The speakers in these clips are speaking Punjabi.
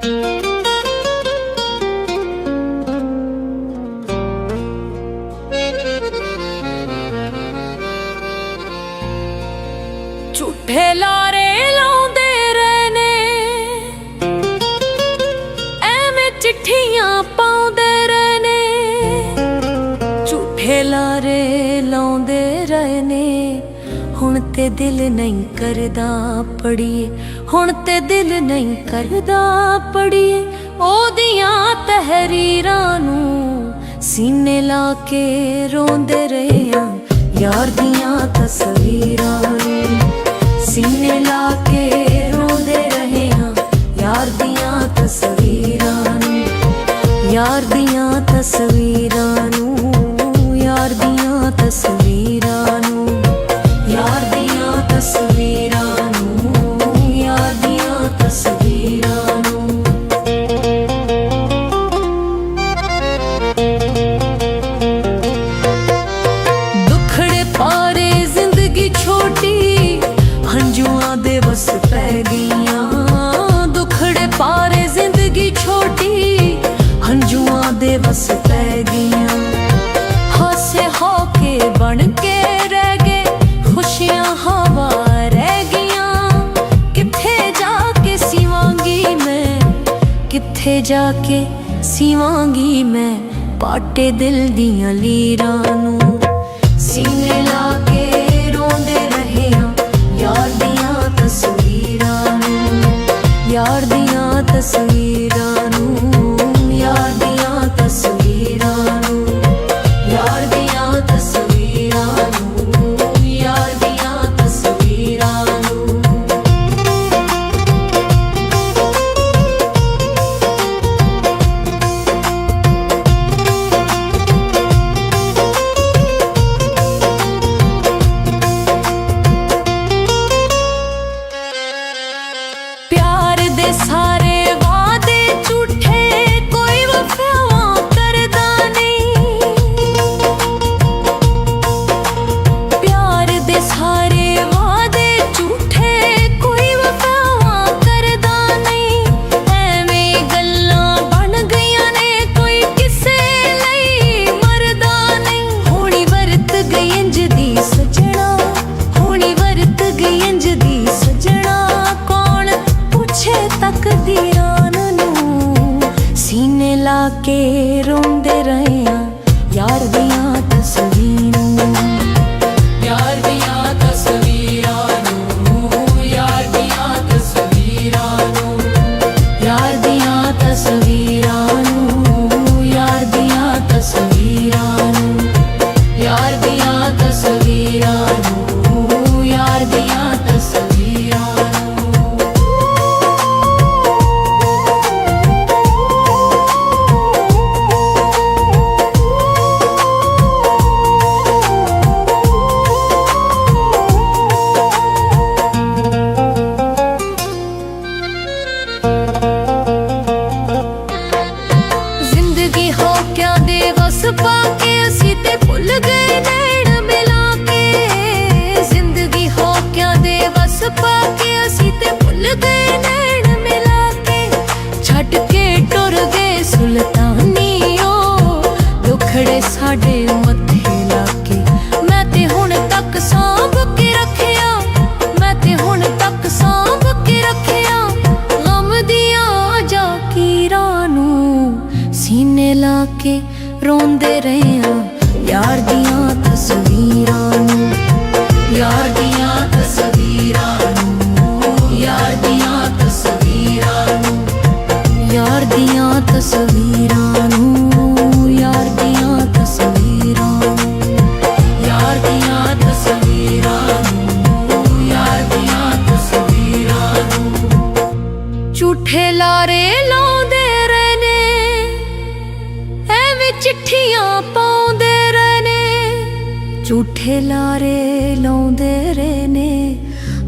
ਝੂਠੇ ਲਾਰੇ ਲਾਉਂਦੇ ਰਹੇ ਨੇ, ਐਵੇਂ ਚਿੱਠੀਆਂ ਪਾਉਂਦੇ ਰਹੇ ਨੇ। ਝੂਠੇ ਲਾਰੇ ਲਾਉਂਦੇ ਰਹੇ ਨੇ, ਹੁਣ ਤੇ ਦਿਲ ਨਹੀਂ ਕਰਦਾ ਪੜੀਏ, ਹੁਣ ਤੇ ਦਿਲ ਨਹੀਂ ਕਰਦਾ ਪੜੀਏ। ਉਹਦੀਆਂ ਤਹਿਰੀਰਾਂ ਨੂੰ ਸੀਨੇ ਲਾ ਕੇ ਰੋਂਦੇ ਰਹੇ ਆਂ, ਯਾਰ ਦੀਆਂ ਤਸਵੀਰਾਂ ਨੂੰ ਸੀਨੇ ਲਾ ਕੇ ਰੋਂਦੇ ਰਹੇ ਆਂ, ਯਾਰ ਦੀਆਂ ਤਸਵੀਰਾਂ ਨੂੰ, ਯਾਰ ਦੀਆਂ ਤਸਵੀਰਾਂ ਨੂੰ, ਯਾਰ ਦੀਆਂ ਤਸਵੀਰਾਂ ਨੂੰ, ਯਾਰ ਦੀਆਂ ਤਸਵੀਰਾਂ ਨੂੰ, ਯਾਰ ਦੀਆਂ ਤਸਵੀਰਾਂ ਨੂੰ। ਦੁੱਖੜੇ ਪਾਰੇ ਜ਼ਿੰਦਗੀ ਛੋਟੀ, ਹੰਝੂਆਂ ਦੇ ਵਸ ਪੈ ਗਈਆਂ। ਦੁੱਖੜੇ ਪਾਰੇ ਜ਼ਿੰਦਗੀ ਛੋਟੀ, ਹੰਝੂਆਂ ਦੇ ਵਸ ਪੈ ਗਈਆਂ। ਹਾਸੇ ਹੋ ਕੇ ਬਣ ਕੇ ਰਹਿ ਗਏ, ਖੁਸ਼ੀਆਂ ਹਵਾ ਰਹਿ ਗਈਆਂ। ਕਿੱਥੇ ਜਾ ਕੇ ਸੀਵਾਂਗੀ ਮੈਂ, ਕਿੱਥੇ ਜਾ ਕੇ ਸੀਵਾਂਗੀ ਮੈਂ ਪਾਟੇ ਦਿਲ ਦੀਆਂ ਲੀਰਾਂ ਨੂੰ। ਸੀਨੇ ਲਾ ਕੇ ਰੋਂਦੇ ਰਹੇ ਆਂ, ਯਾਰ ਦੀਆਂ ਤਸਵੀਰਾਂ ਨੂੰ, ਯਾਰ ਦੀਆਂ ਤਸਵੀਰਾਂ ਨੂੰ, ਯਾਰ ਦੀਆਂ ਤਸਵੀਰਾਂ ਨੂੰ, ਯਾਰ ਦੀਆਂ ਤਸਵੀਰਾਂ ਨੂੰ, ਯਾਰ ਦੀਆਂ ਤਸਵੀਰਾਂ ਨੂੰ। ਪਿਆਰ ਦੇ ਸਾਰੇ ਵਾਅਦੇ ਝੂਠੇ, ਕੋਈ ਵਫਾਵਾਂ ਕਰਦਾ ਨਹੀਂ। ਪਿਆਰ ਦੇ ਸਾਰੇ ਵਾਅਦੇ ਝੂਠੇ, ਕੋਈ ਵਫਾਵਾਂ ਕਰਦਾ ਨਹੀਂ। ਐਵੇਂ ਗੱਲਾਂ ਬਣ ਗਈਆਂ ਨੇ, ਕੋਈ ਕਿਸੇ ਲਈ ਮਰਦਾ ਨਹੀਂ। ਹੋਣੀ ਵਰਤ ਗਈ ਇੰਝ ਦੀ ਸਜਣਾ, ਹੋਣੀ ਵਰਤ ਗਈ ਇੰਝ ਦੀ ਸਜਣਾ। ਕੌਣ ਪੁੱਛੇ ਤਕਦੀਰਾਂ ਨੂੰ, ਸੀਨੇ ਲਾ ਕੇ ਰੋਂਦੇ ਰਹੇ ਆਂ, ਯਾਰ ਦੀਆਂ ਤਸਵੀਰਾਂ ਨੂੰ, ਯਾਰ ਦੀਆਂ ਤਸਵੀਰਾਂ ਨੂੰ, ਯਾਰ ਦੀਆਂ ਤਸਵੀਰਾਂ ਨੂੰ, ਯਾਰ ਦੀਆਂ ਤਸਵੀਰਾਂ ਨੂੰ, ਯਾਰ ਦੀਆਂ ਤਸਵੀਰਾਂ ਨੂੰ, ਯਾਰ ਦੀਆਂ ਤਸਵੀਰਾਂ ਨੂੰ, ਯਾਰ ਦੀਆਂ ਤਸਵੀਰਾਂ ਨੂੰ। ਜ਼ਿੰਦਗੀ ਹੋਕਿਆਂ ਦੇ ਵਸ ਪਾ ਕੇ ਅਸੀਂ ਤੇ ਭੁੱਲ ਗਏ ਨੈਣ ਮਿਲਾ ਕੇ। ਜ਼ਿੰਦਗੀ ਹੋਕਿਆਂ ਦੇ ਵਸ ਪਾ ਕੇ ਅਸੀਂ ਤੇ ਭੁੱਲ ਗਏ ਨੈਣ ਮਿਲਾ ਕੇ। ਛੱਡ ਕੇ ਟੁਰ ਗਏ ਸੁਲਤਾਨੀਓ, ਦੁੱਖੜੇ ਸਾਡੇ ਮੱਥੇ ਲਾ ਕੇ। ਮੈਂ ਤੇ ਹੁਣ ਤੱਕ ਸਾਂਭ ਕੇ ਰੱਖਿਆ, ਮੈਂ ਤੇ ਹੁਣ ਤੱਕ ਸਾਂਭ ਕੇ ਰੱਖਿਆ ਗਮ ਦੀਆਂ ਜਾਕੀਰਾਂ ਨੂੰ। ਸੀਨੇ ਲਾ ਕੇ ਰੋਂਦੇ ਰਹੇ ਆਂ, ਯਾਰ ਦੀਆਂ ਤਸਵੀਰਾਂ ਨੂੰ, ਯਾਰ ਦੀਆਂ ਤਸਵੀਰਾਂ ਨੂੰ, ਯਾਰ ਦੀਆਂ ਤਸਵੀਰਾਂ ਨੂੰ, ਯਾਰ ਦੀਆਂ ਤਸਵੀਰਾਂ ਨੂੰ, ਯਾਰ ਦੀਆਂ ਤਸਵੀਰਾਂ ਨੂੰ, ਯਾਰ ਦੀਆਂ ਤਸਵੀਰਾਂ ਨੂੰ, ਯਾਰ ਦੀਆਂ ਤਸਵੀਰਾਂ ਨੂੰ। ਝੂਠੇ ਲਾਰੇ ਲਾਉਂਦੇ ਰਹੇ ਨੇ, ਐਵੇਂ ਚਿੱਠੀਆਂ ਪਾਉਂਦੇ ਰਹੇ ਨੇ। ਝੂਠੇ ਲਾਰੇ ਲਾਉਂਦੇ ਰਹੇ ਨੇ,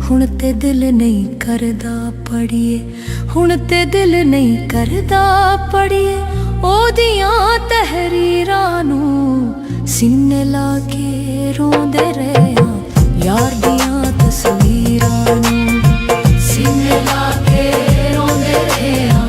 ਹੁਣ ਤੇ ਦਿਲ ਨਹੀਂ ਕਰਦਾ ਪੜੀਏ, ਹੁਣ ਤੇ ਦਿਲ ਨਹੀਂ ਕਰਦਾ ਪੜੀਏ। ਉਹਦੀਆਂ ਤਹਿਰੀਰਾਂ ਨੂੰ ਸੀਨੇ ਲਾ ਕੇ ਰੋਂਦੇ ਰਹੇ ਆਂ, ਯਾਰ ਦੀਆਂ ਤਸਵੀਰਾਂ ਨੂੰ। ਸੀਨੇ ਲਾ ਕੇ ਰੋਂਦੇ ਰਹੇ ਆਂ,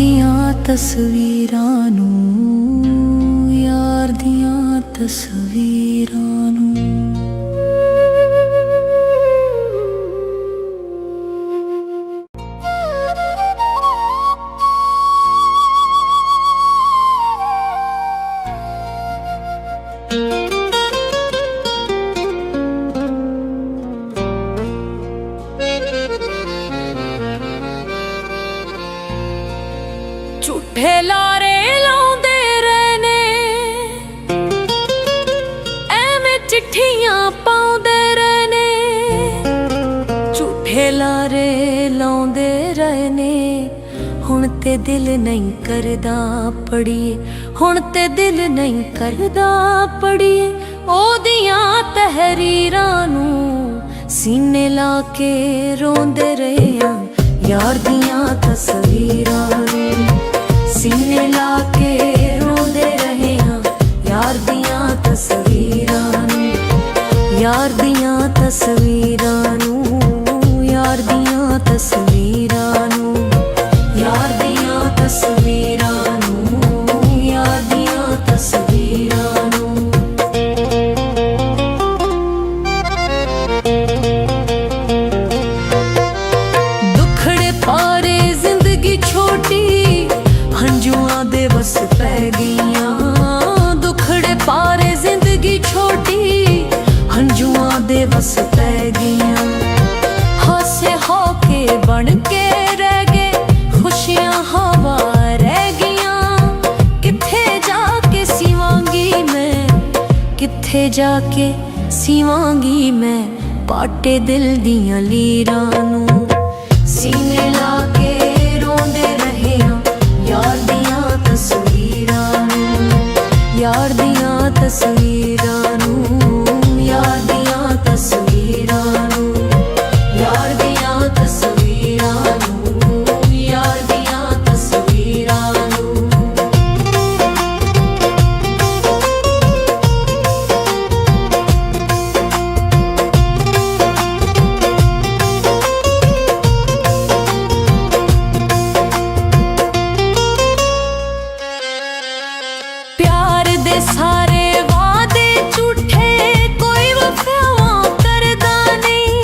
ਦੀਆਂ ਤਸਵੀਰਾਂ ਨੂੰ, ਯਾਰ ਦੀਆਂ ਤਸਵੀਰਾਂ ਨੂੰ। ਝੂਠੇ ਲਾਰੇ ਲਾਉਂਦੇ ਰਹੇ ਨੇ, ਐਵੇਂ ਚਿੱਠੀਆਂ ਪਾਉਂਦੇ ਰਹੇ ਨੇ। ਝੂਠੇ ਲਾਰੇ ਲਾਉਂਦੇ ਰਹੇ ਨੇ, ਹੁਣ ਤੇ ਦਿਲ ਨਹੀਂ ਕਰਦਾ ਪੜੀਏ, ਹੁਣ ਤੇ ਦਿਲ ਨਹੀਂ ਕਰਦਾ ਪੜੀਏ ਉਹਦੀਆਂ ਤਹਿਰੀਰਾਂ ਨੂੰ। ਸੀਨੇ ਲਾ ਕੇ ਰੋਂਦੇ ਰਹੇ ਆ ਯਾਰ ਦੀਆਂ ਤਸਵੀਰਾਂ ਨੂੰ। ਸੀਨੇ ਲਾ ਕੇ ਰੋਂਦੇ ਰਹੇ ਹਾਂ ਯਾਰ ਦੀਆਂ ਤਸਵੀਰਾਂ ਨੂੰ, ਯਾਰ ਦੀਆਂ ਤਸਵੀਰਾਂ ਨੂੰ, ਯਾਰ ਦੀਆਂ ਤਸਵੀਰਾਂ ਨੂੰ, ਯਾਰ ਦੀਆਂ ਤਸਵੀਰਾਂ ਨੂੰ, ਯਾਰ ਦੀਆਂ ਤਸਵੀਰਾਂ ਨੂੰ। ਦੁੱਖੜੇ ਪਾਰੇ ਜ਼ਿੰਦਗੀ ਛੋਟੀ, ਹੰਝੂਆਂ ਦੇ ਵਸ ਪੈ ਗਈਆਂ। ਦੁੱਖੜੇ ਪਾਰੇ ਜ਼ਿੰਦਗੀ ਛੋਟੀ, ਹੰਝੂਆਂ ਦੇ ਵਸ ਪੈ ਗਈਆਂ। ਹਾਸੇ ਹੋ ਕੇ ਬਣ ਕੇ ਰਹਿ ਗਏ, ਖੁਸ਼ੀਆਂ ਹਵਾ ਰਹਿ ਗਈਆਂ। ਕਿੱਥੇ ਜਾ ਕੇ ਸੀਵਾਂਗੀ ਮੈਂ, ਕਿੱਥੇ ਜਾ ਕੇ ਸੀਵਾਂਗੀ ਮੈਂ ਪਾਟੇ ਦਿਲ ਦੀਆਂ ਲੀਰਾਂ ਨੂੰ। ਸੀਨੇ ਲਾ ਕੇ ਰੋਂਦੇ ਰਹੇ ਹਾਂ ਯਾਰ ਦੀਆਂ ਤਸਵੀਰਾਂ ਨੂੰ, ਯਾਰ ਦੀਆਂ ਤਸਵੀਰਾਂ ਨੂੰ, ਯਾਰ ਦੀਆਂ ਤਸਵੀਰਾਂ ਨੂੰ, ਯਾਰ ਦੀਆਂ ਤਸਵੀਰਾਂ ਨੂੰ, ਯਾਰ ਦੀਆਂ ਤਸਵੀਰਾਂ ਨੂੰ। ਪਿਆਰ ਦੇ ਸਾਰੇ ਵਾਅਦੇ ਝੂਠੇ, ਕੋਈ ਵਫਾਵਾਂ ਕਰਦਾ ਨਹੀਂ।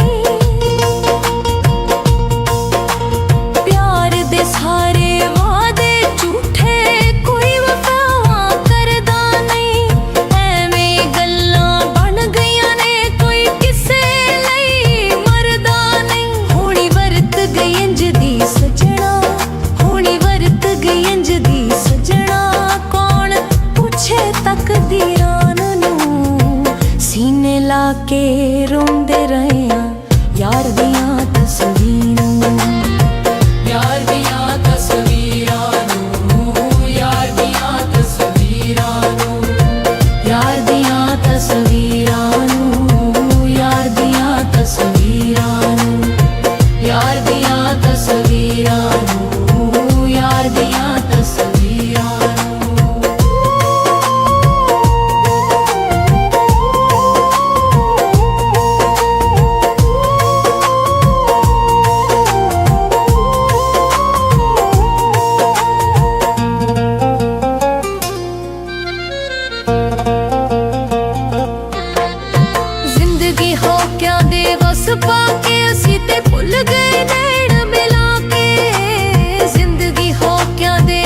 ਪਿਆਰ ਦੇ ਸਾਰੇ ਵਾਅਦੇ ਝੂਠੇ, ਕੋਈ ਵਫਾਵਾਂ ਕਰਦਾ ਨਹੀਂ। ਐਵੇਂ ਗੱਲਾਂ ਬਣ ਗਈਆਂ ਨੇ, ਕੋਈ ਕਿਸੇ ਲਈ ਮਰਦਾ ਨਹੀਂ। ਹੋਣੀ ਵਰਤ ਗਈ ਇੰਝ ਦੀ ਸਜਣਾ, ਹੋਣੀ ਵਰਤ ਗਈ ਇੰਝ ਦੀ ਸਜਣਾ। ਕੌਣ ਪੁੱਛੇ ਤਕਦੀਰਾਂ ਨੂੰ, ਸੀਨੇ ਲਾ ਕੇ ਰੋਂਦੇ ਰਹੇ ਆ ਯਾਰ ਦੀਆਂ ਤਸਵੀਰਾਂ ਨੂੰ, ਯਾਰ ਦੀਆਂ ਤਸਵੀਰਾਂ ਨੂੰ, ਯਾਰ ਦੀਆਂ ਤਸਵੀਰਾਂ ਨੂੰ, ਯਾਰ ਦੀਆਂ ਤਸਵੀਰਾਂ ਨੂੰ, ਯਾਰ ਦੀਆਂ ਤਸਵੀਰਾਂ ਨੂੰ, ਯਾਰ ਦੀਆਂ ਤਸਵੀਰਾਂ ਨੂੰ, ਯਾਰ ਦੀਆਂ ਤਸਵੀਰਾਂ ਨੂੰ। ਜ਼ਿੰਦਗੀ ਹੋਕਿਆਂ ਦੇ ਵਸ ਪਾ ਕੇ ਅਸੀਂ ਤੇ ਭੁੱਲ ਗਏ ਨੈਣ ਮਿਲਾ ਕੇ। ਜ਼ਿੰਦਗੀ ਹੋਕਿਆਂ ਦੇ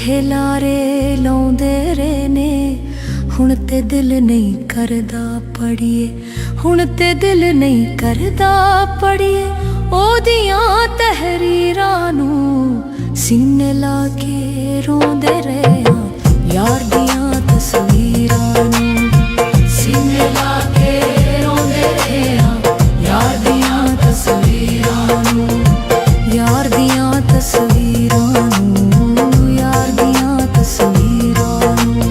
ਝੂਠੇ ਲਾਰੇ ਲਾਉਂਦੇ ਰਹੇ ਨੇ, ਹੁਣ ਤੇ ਦਿਲ ਨਹੀਂ ਕਰਦਾ ਪੜੀਏ, ਹੁਣ ਤੇ ਦਿਲ ਨਹੀਂ ਕਰਦਾ ਪੜੀਏ ਉਹਦੀਆਂ ਤਹਿਰੀਰਾਂ ਨੂੰ। ਸੀਨੇ ਲਾ ਕੇ ਰੋਂਦੇ ਰਹੇ ਹਾਂ ਯਾਰ ਦੀਆਂ ਤਸਵੀਰਾਂ ਨੂੰ, ਸੀਨੇ ਲਾ ਕੇ ਰੋਂਦੇ ਰਹੇ ਹਾਂ ਯਾਰ ਦੀਆਂ ਤਸਵੀਰਾਂ ਨੂੰ, ਯਾਰ ਦੀਆਂ ਤਸਵੀਰਾਂ ਨੂੰ, ਯਾਰ ਦੀਆਂ ਤਸਵੀਰਾਂ ਨੂੰ,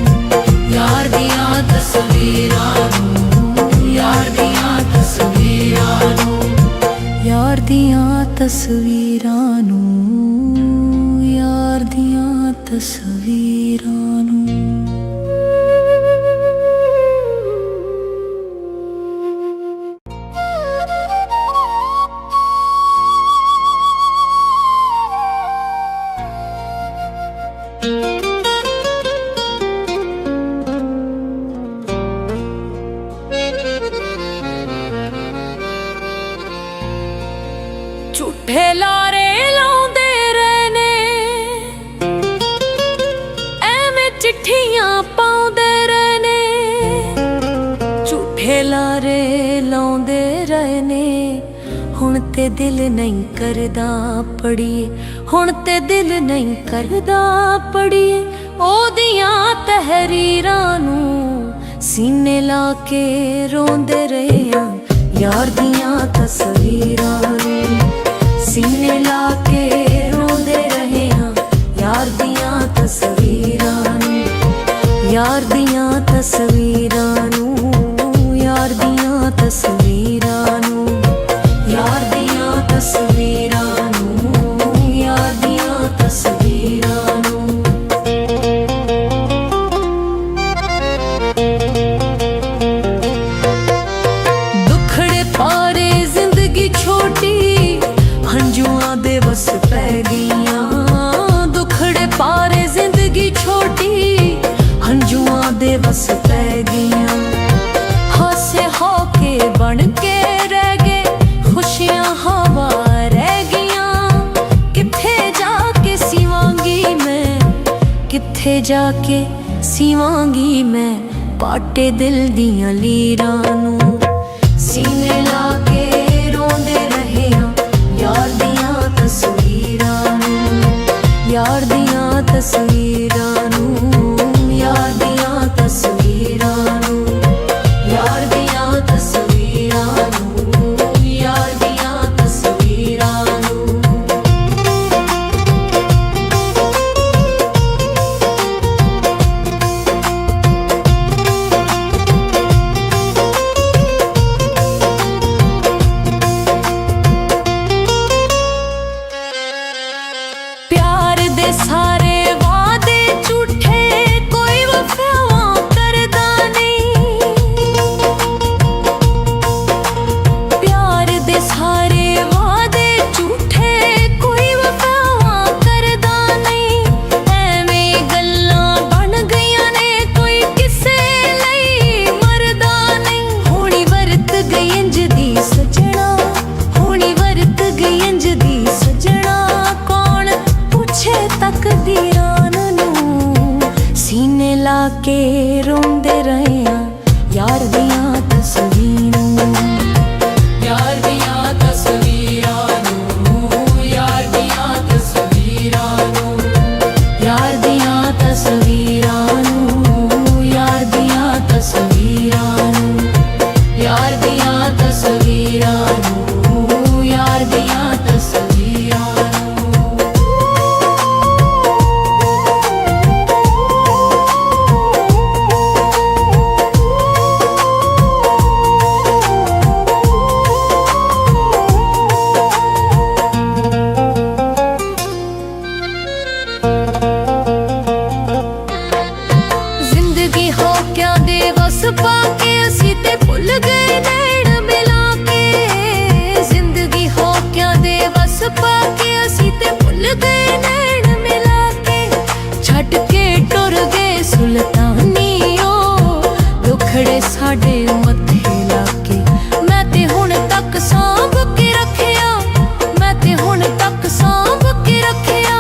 ਯਾਰ ਦੀਆਂ ਤਸਵੀਰਾਂ ਨੂੰ, ਯਾਰ ਦੀਆਂ ਤਸਵੀਰਾਂ ਨੂੰ, ਯਾਰ ਦੀਆਂ ਤਸਵੀਰਾਂ ਨੂੰ, ਯਾਰ ਦੀਆਂ ਤਸਵੀਰਾਂ ਨੂੰ। ਝੂਠੇ ਲਾਰੇ ਲਾਉਂਦੇ ਰਹੇ ਨੇ, ਐਵੇਂ ਚਿੱਠੀਆਂ ਪਾਉਂਦੇ ਰਹੇ ਨੇ, ਝੂਠੇ ਲਾਰੇ ਲਾਉਂਦੇ ਰਹੇ ਨੇ, ਹੁਣ ਤੇ ਦਿਲ ਨਹੀਂ ਕਰਦਾ ਪੜੀਏ, ਹੁਣ ਤੇ ਦਿਲ ਨਹੀਂ ਕਰਦਾ ਪੜੀਏ ਉਹਦੀਆਂ ਤਹਿਰੀਰਾਂ ਨੂੰ। ਸੀਨੇ ਲਾ ਕੇ ਰੋਂਦੇ ਰਹੇ ਹਾਂ ਯਾਰ ਦੀਆਂ ਤਸਵੀਰਾਂ ਨੂੰ, ਸੀਨੇ ਲਾ ਕੇ ਰੋਂਦੇ ਰਹੇ ਹਾਂ ਯਾਰ ਦੀਆਂ ਤਸਵੀਰਾਂ ਨੂੰ, ਯਾਰ ਦੀਆਂ ਤਸਵੀਰਾਂ ਨੂੰ, ਯਾਰ ਦੀਆਂ ਤਸਵੀਰਾਂ ਨੂੰ, ਯਾਰ ਦੀਆਂ ਤਸਵੀਰਾਂ ਨੂੰ, ਯਾਰ ਦੀਆਂ ਤਸਵੀਰਾਂ ਨੂੰ। ਦੁੱਖੜੇ ਪਾਰੇ ਜ਼ਿੰਦਗੀ ਛੋਟੀ ਹੰਝੂਆਂ ਦੇ ਵਸ ਪੈ ਗਈਆਂ, ਦੁੱਖੜੇ ਪਾਰੇ ਜ਼ਿੰਦਗੀ ਛੋਟੀ ਹੰਝੂਆਂ ਦੇ ਵਸ ਪੈ ਗਈਆਂ, ਹਾਸੇ ਹੋ ਕੇ ਬਣ ਕੇ ਰਹਿ ਗਏ ਖੁਸ਼ੀਆਂ ਹਵਾ ਰਹਿ ਗਈਆਂ, ਕਿੱਥੇ ਜਾ ਕੇ ਸੀਵਾਂਗੀ ਮੈਂ, ਕਿੱਥੇ ਜਾ ਕੇ ਸੀਵਾਂਗੀ ਮੈਂ ਪਾਟੇ ਦਿਲ ਦੀਆਂ ਲੀਰਾਂ ਨੂੰ। ਸੀਨੇ ਲਾ ਕੇ ਰੋਂਦੇ ਰਹੇ ਹਾਂ ਯਾਰ ਦੀਆਂ ਤਸਵੀਰਾਂ ਨੂੰ, ਯਾਰ ਦੀਆਂ ਤਸਵੀਰਾਂ ਨੂੰ, ਯਾਰ ਦੀਆਂ ਤਸਵੀਰਾਂ ਨੂੰ, ਯਾਰ ਦੀਆਂ ਤਸਵੀਰਾਂ ਨੂੰ, ਯਾਰ ਦੀਆਂ ਤਸਵੀਰਾਂ ਨੂੰ। ਪਿਆਰ ਦੇ ਸਾਰੇ ਵਾਅਦੇ ਝੂਠੇ, ਕੋਈ ਵਫਾਵਾਂ ਕਰਦਾ ਨਹੀਂ, ਪਿਆਰ ਦੇ ਸਾਰੇ ਵਾਅਦੇ ਝੂਠੇ, ਕੋਈ ਵਫਾਵਾਂ ਕਰਦਾ ਨਹੀਂ, ਐਵੇਂ ਗੱਲਾਂ ਬਣ ਗਈਆਂ ਨੇ ਕੋਈ ਕਿਸੇ ਲਈ ਮਰਦਾ ਨਹੀਂ। ਹੋਣੀ ਵਰਤ ਗਈ ਇੰਝ ਦੀ ਸਜਣਾ, ਹੋਣੀ ਵਰਤ ਗਈ ਇੰਝ ਦੀ ਸਜਣਾ, ਕੌਣ ਪੁੱਛੇ ਤਕਦੀਰਾਂ ਨੂੰ। ਸੀਨੇ ਲਾ ਕੇ ਰੋਂਦੇ ਰਹੇ ਹਾਂ ਯਾਰ ਦੀਆਂ ਤਸਵੀਰਾਂ ਨੂੰ, ਯਾਰ ਦੀਆਂ ਤਸਵੀਰਾਂ ਨੂੰ, ਯਾਰ ਦੀਆਂ ਤਸਵੀਰਾਂ ਨੂੰ, ਯਾਰ ਦੀਆਂ ਤਸਵੀਰਾਂ ਨੂੰ, ਯਾਰ ਦੀਆਂ ਤਸਵੀਰਾਂ ਨੂੰ, ਯਾਰ ਦੀਆਂ ਤਸਵੀਰਾਂ ਨੂੰ, ਯਾਰ ਦੀਆਂ ਤਸਵੀਰਾਂ ਨੂੰ। ਜ਼ਿੰਦਗੀ ਹੋਕਿਆਂ ਦੇ ਵਸ ਪਾ ਕੇ ਅਸੀਂ ਤੇ ਭੁੱਲ ਗਏ ਨੈਣ ਮਿਲਾ ਕੇ, ਜ਼ਿੰਦਗੀ ਹੋਕਿਆਂ ਦੇ ਵਸ ਪਾ ਕੇ ਅਸੀਂ ਤੇ ਭੁੱਲ ਗਏ ਨੈਣ ਮਿਲਾ ਕੇ, ਛੱਡ ਕੇ ਟੁਰ ਗਏ ਸੁਲਤਾਨੀਓ ਦੁੱਖੜੇ ਸਾਡੇ ਮੱਥੇ ਲਾ ਕੇ। ਮੈਂ ਤੇ ਹੁਣ ਤੱਕ ਸਾਂਭ ਕੇ ਰੱਖਿਆ, ਮੈਂ ਤੇ ਹੁਣ ਤੱਕ ਸਾਂਭ ਕੇ ਰੱਖਿਆ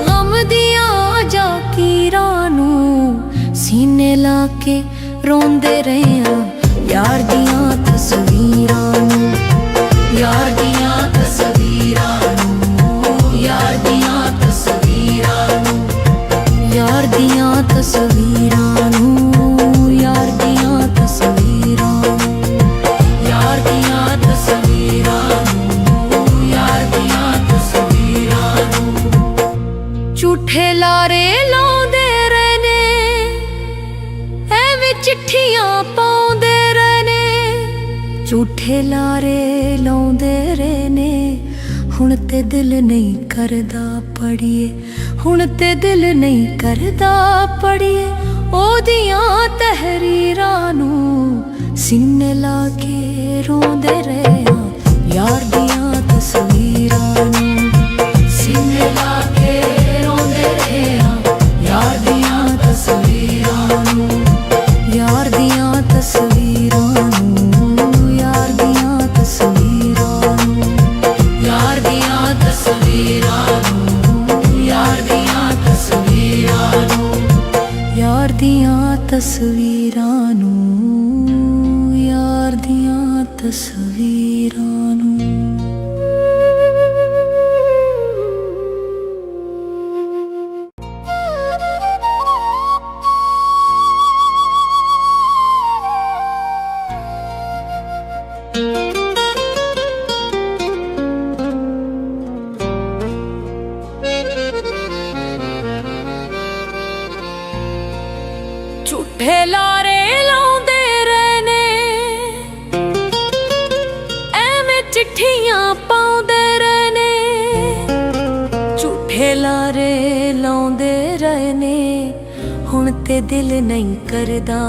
ਗਮ ਦੀਆਂ ਜਾ ਲਕੀਰਾਂ ਨੂੰ ਸੀਨੇ ਲਾ ਕੇ ਰੋਂਦੇ ਰਹੇ ਆਂ ਯਾਰ ਦੀਆਂ ਤਸਵੀਰਾਂ ਨੂੰ, ਯਾਰ ਦੀਆਂ ਤਸਵੀਰਾਂ ਨੂੰ, ਯਾਰ ਦੀਆਂ ਤਸਵੀਰਾਂ ਨੂੰ, ਯਾਰ ਦੀਆਂ ਤਸਵੀਰਾਂ ਨੂੰ, ਯਾਰ ਦੀਆਂ ਤਸਵੀਰਾਂ ਨੂੰ, ਯਾਰ ਦੀਆਂ ਤਸਵੀਰਾਂ ਨੂੰ, ਯਾਰ ਦੀਆਂ ਤਸਵੀਰਾਂ ਨੂੰ। ਝੂਠੇ ਲਾਰੇ ਲਾਉਂਦੇ ਰਹੇ ਨੇ, ਐਵੇਂ ਚਿੱਠੀਆਂ ਪਾਉਂਦੇ ਰਹੇ ਨੇ, ਝੂਠੇ ਲਾਰੇ ਲਾਉਂਦੇ ਰਹੇ ਨੇ। ਹੁਣ ਤੇ ਦਿਲ ਨਹੀਂ ਕਰਦਾ ਪੜੀਏ, ਹੁਣ ਤੇ ਦਿਲ ਨਹੀਂ ਕਰਦਾ ਪੜੀਏ ਉਹਦੀਆਂ ਤਹਿਰੀਰਾਂ ਨੂੰ, ਸੀਨੇ ਲਾ ਕੇ ਰੋਂਦੇ ਰਹੇ ਆਂ ਯਾਰ ਦੀਆਂ ਤਸਵੀਰਾਂ ਨੂੰ, ਸੀਨੇ ਲਾ ਕੇ ਰੋਂਦੇ ਰਹੇ ਆਂ ਯਾਰ ਦੀਆਂ ਤਸਵੀਰਾਂ ਨੂੰ, ਯਾਰ ਦੀਆਂ ਤਸਵੀਰਾਂ ਨੂੰ, ਯਾਰ ਦੀਆਂ ਤਸਵੀਰਾਂ ਨੂੰ, ਯਾਰ ਦੀਆਂ ਤਸਵੀਰਾਂ ਨੂੰ, ਯਾਰ ਦੀਆਂ ਤਸਵੀਰਾਂ ਨੂੰ, ਯਾਰ ਦੀਆਂ ਤਸਵੀਰਾਂ ਨੂੰ, ਯਾਰ ਦੀਆਂ ਤਸਵੀਰਾਂ ਨੂੰ। ਝੂਠੇ ਲਾਰੇ ਲਾਉਂਦੇ ਰਹੇ ਨੇ, ਐਵੇਂ ਚਿੱਠੀਆਂ ਪਾਉਂਦੇ ਰਹੇ ਨੇ, ਝੂਠੇ ਲਾਰੇ ਲਾਉਂਦੇ ਰਹੇ ਨੇ। ਹੁਣ ਤੇ ਦਿਲ ਨਹੀਂ ਕਰਦਾ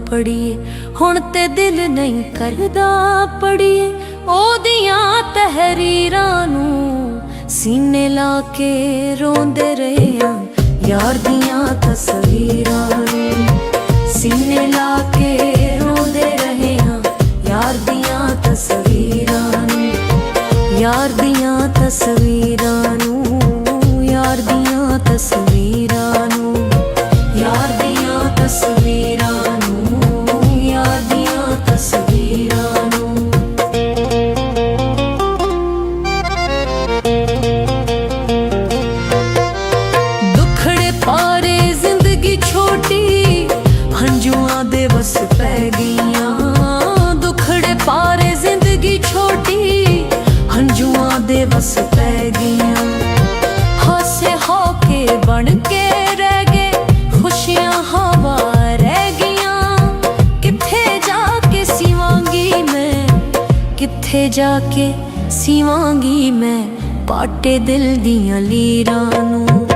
ਪੜੀਏ, ਹੁਣ ਤੇ ਦਿਲ ਨਹੀਂ ਕਰਦਾ ਪੜੀਏ ਉਹਦੀਆਂ ਤਹਿਰੀਰਾਂ ਨੂੰ, ਸੀਨੇ ਲਾ ਕੇ ਰੋਂਦੇ ਰਹੇ ਆਂ ਯਾਰ ਦੀਆਂ ਤਸਵੀਰਾਂ ਨੂੰ, ਸੀਨੇ ਲਾ ਕੇ ਰੋਂਦੇ ਰਹੇ ਆਂ ਯਾਰ ਦੀਆਂ ਤਸਵੀਰਾਂ ਨੂੰ, ਯਾਰ ਦੀਆਂ ਤਸਵੀਰਾਂ ਨੂੰ, ਯਾਰ ਦੀਆਂ ਤਸਵੀਰਾਂ ਨੂੰ, ਯਾਰ ਦੀਆਂ ਤਸਵੀਰਾਂ ਨੂੰ, ਯਾਰ ਦੀਆਂ ਤਸਵੀਰਾਂ ਨੂੰ। ਦੁੱਖੜੇ ਪਾਰੇ ਜ਼ਿੰਦਗੀ ਛੋਟੀ ਹੰਝੂਆਂ ਦੇ ਵਸ ਪੈ ਗਈਆਂ, ਦੁੱਖੜੇ ਪਾਰੇ ਜ਼ਿੰਦਗੀ ਛੋਟੀ ਹੰਝੂਆਂ ਦੇ ਵਸ ਪੈ ਗਈਆਂ। ਹਾਸੇ ਹੋ ਕੇ ਬਣ ਕੇ ਰਹਿ ਗਏ, ਖੁਸ਼ੀਆਂ ਹਵਾ ਰਹਿ ਗਈਆਂ। ਕਿੱਥੇ ਜਾ ਕੇ ਸੀਵਾਂਗੀ ਮੈਂ, ਕਿੱਥੇ ਜਾ ਕੇ ਸੀਵਾਂਗੀ ਮੈਂ ਪਾਟੇ ਦਿਲ ਦੀਆਂ ਲੀਰਾਂ ਨੂੰ,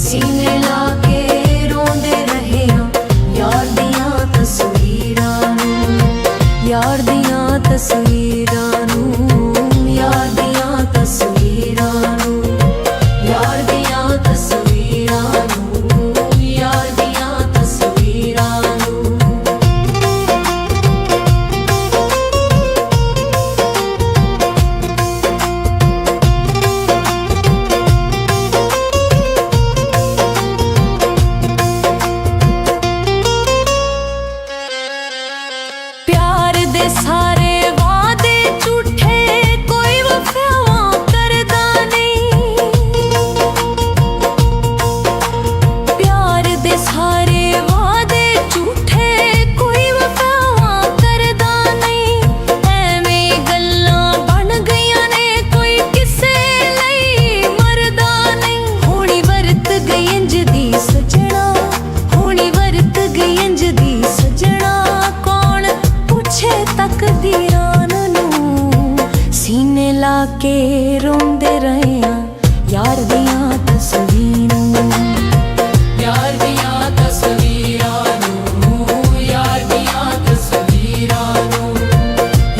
ਸੀਨੇ ਲਾ ਕੇ ਰੋਂਦੇ ਰਹੇ ਆਂ ਯਾਰ ਦੀਆਂ ਤਸਵੀਰਾਂ ਨੂੰ, ਯਾਰ ਦੀਆਂ ਤਸਵੀਰਾਂ ਨੂੰ, ਯਾਰ ਦੀਆਂ ਤਸਵੀਰਾਂ ਨੂੰ, ਯਾਰ ਦੀਆਂ ਤਸਵੀਰਾਂ ਨੂੰ, ਯਾਰ ਦੀਆਂ ਤਸਵੀਰਾਂ ਨੂੰ। ਪਿਆਰ ਦੇ ਸਾਰੇ ਵਾਅਦੇ ਝੂਠੇ, ਕੋਈ ਵਫਾਵਾਂ ਕਰਦਾ ਨਹੀਂ। ਪਿਆਰ ਦੇ ਸਾਰੇ ਵਾਅਦੇ ਝੂਠੇ, ਕੋਈ ਵਫਾਵਾਂ ਕਰਦਾ ਨਹੀਂ। ਐਵੇਂ ਗੱਲਾਂ ਬਣ ਗਈਆਂ ਨੇ, ਕੋਈ ਕਿਸੇ ਲਈ ਮਰਦਾ ਨਹੀਂ। ਹੋਣੀ ਵਰਤ ਗਈ ਇੰਝ ਦੀ ਸਜਣਾ, ਹੋਣੀ ਵਰਤ ਗਈ ਇੰਝ ਦੀ ਸਜਣਾ, ਕੌਣ ਪੁੱਛੇ ਤਕਦੀਰਾਂ ਨੂੰ, ਸੀਨੇ ਲਾ ਕੇ ਰੋਂਦੇ ਰਹੇ ਆਂ ਯਾਰ ਦੀਆਂ ਤਸਵੀਰਾਂ ਨੂੰ, ਯਾਰ ਦੀਆਂ ਤਸਵੀਰਾਂ ਨੂੰ, ਯਾਰ ਦੀਆਂ ਤਸਵੀਰਾਂ ਨੂੰ,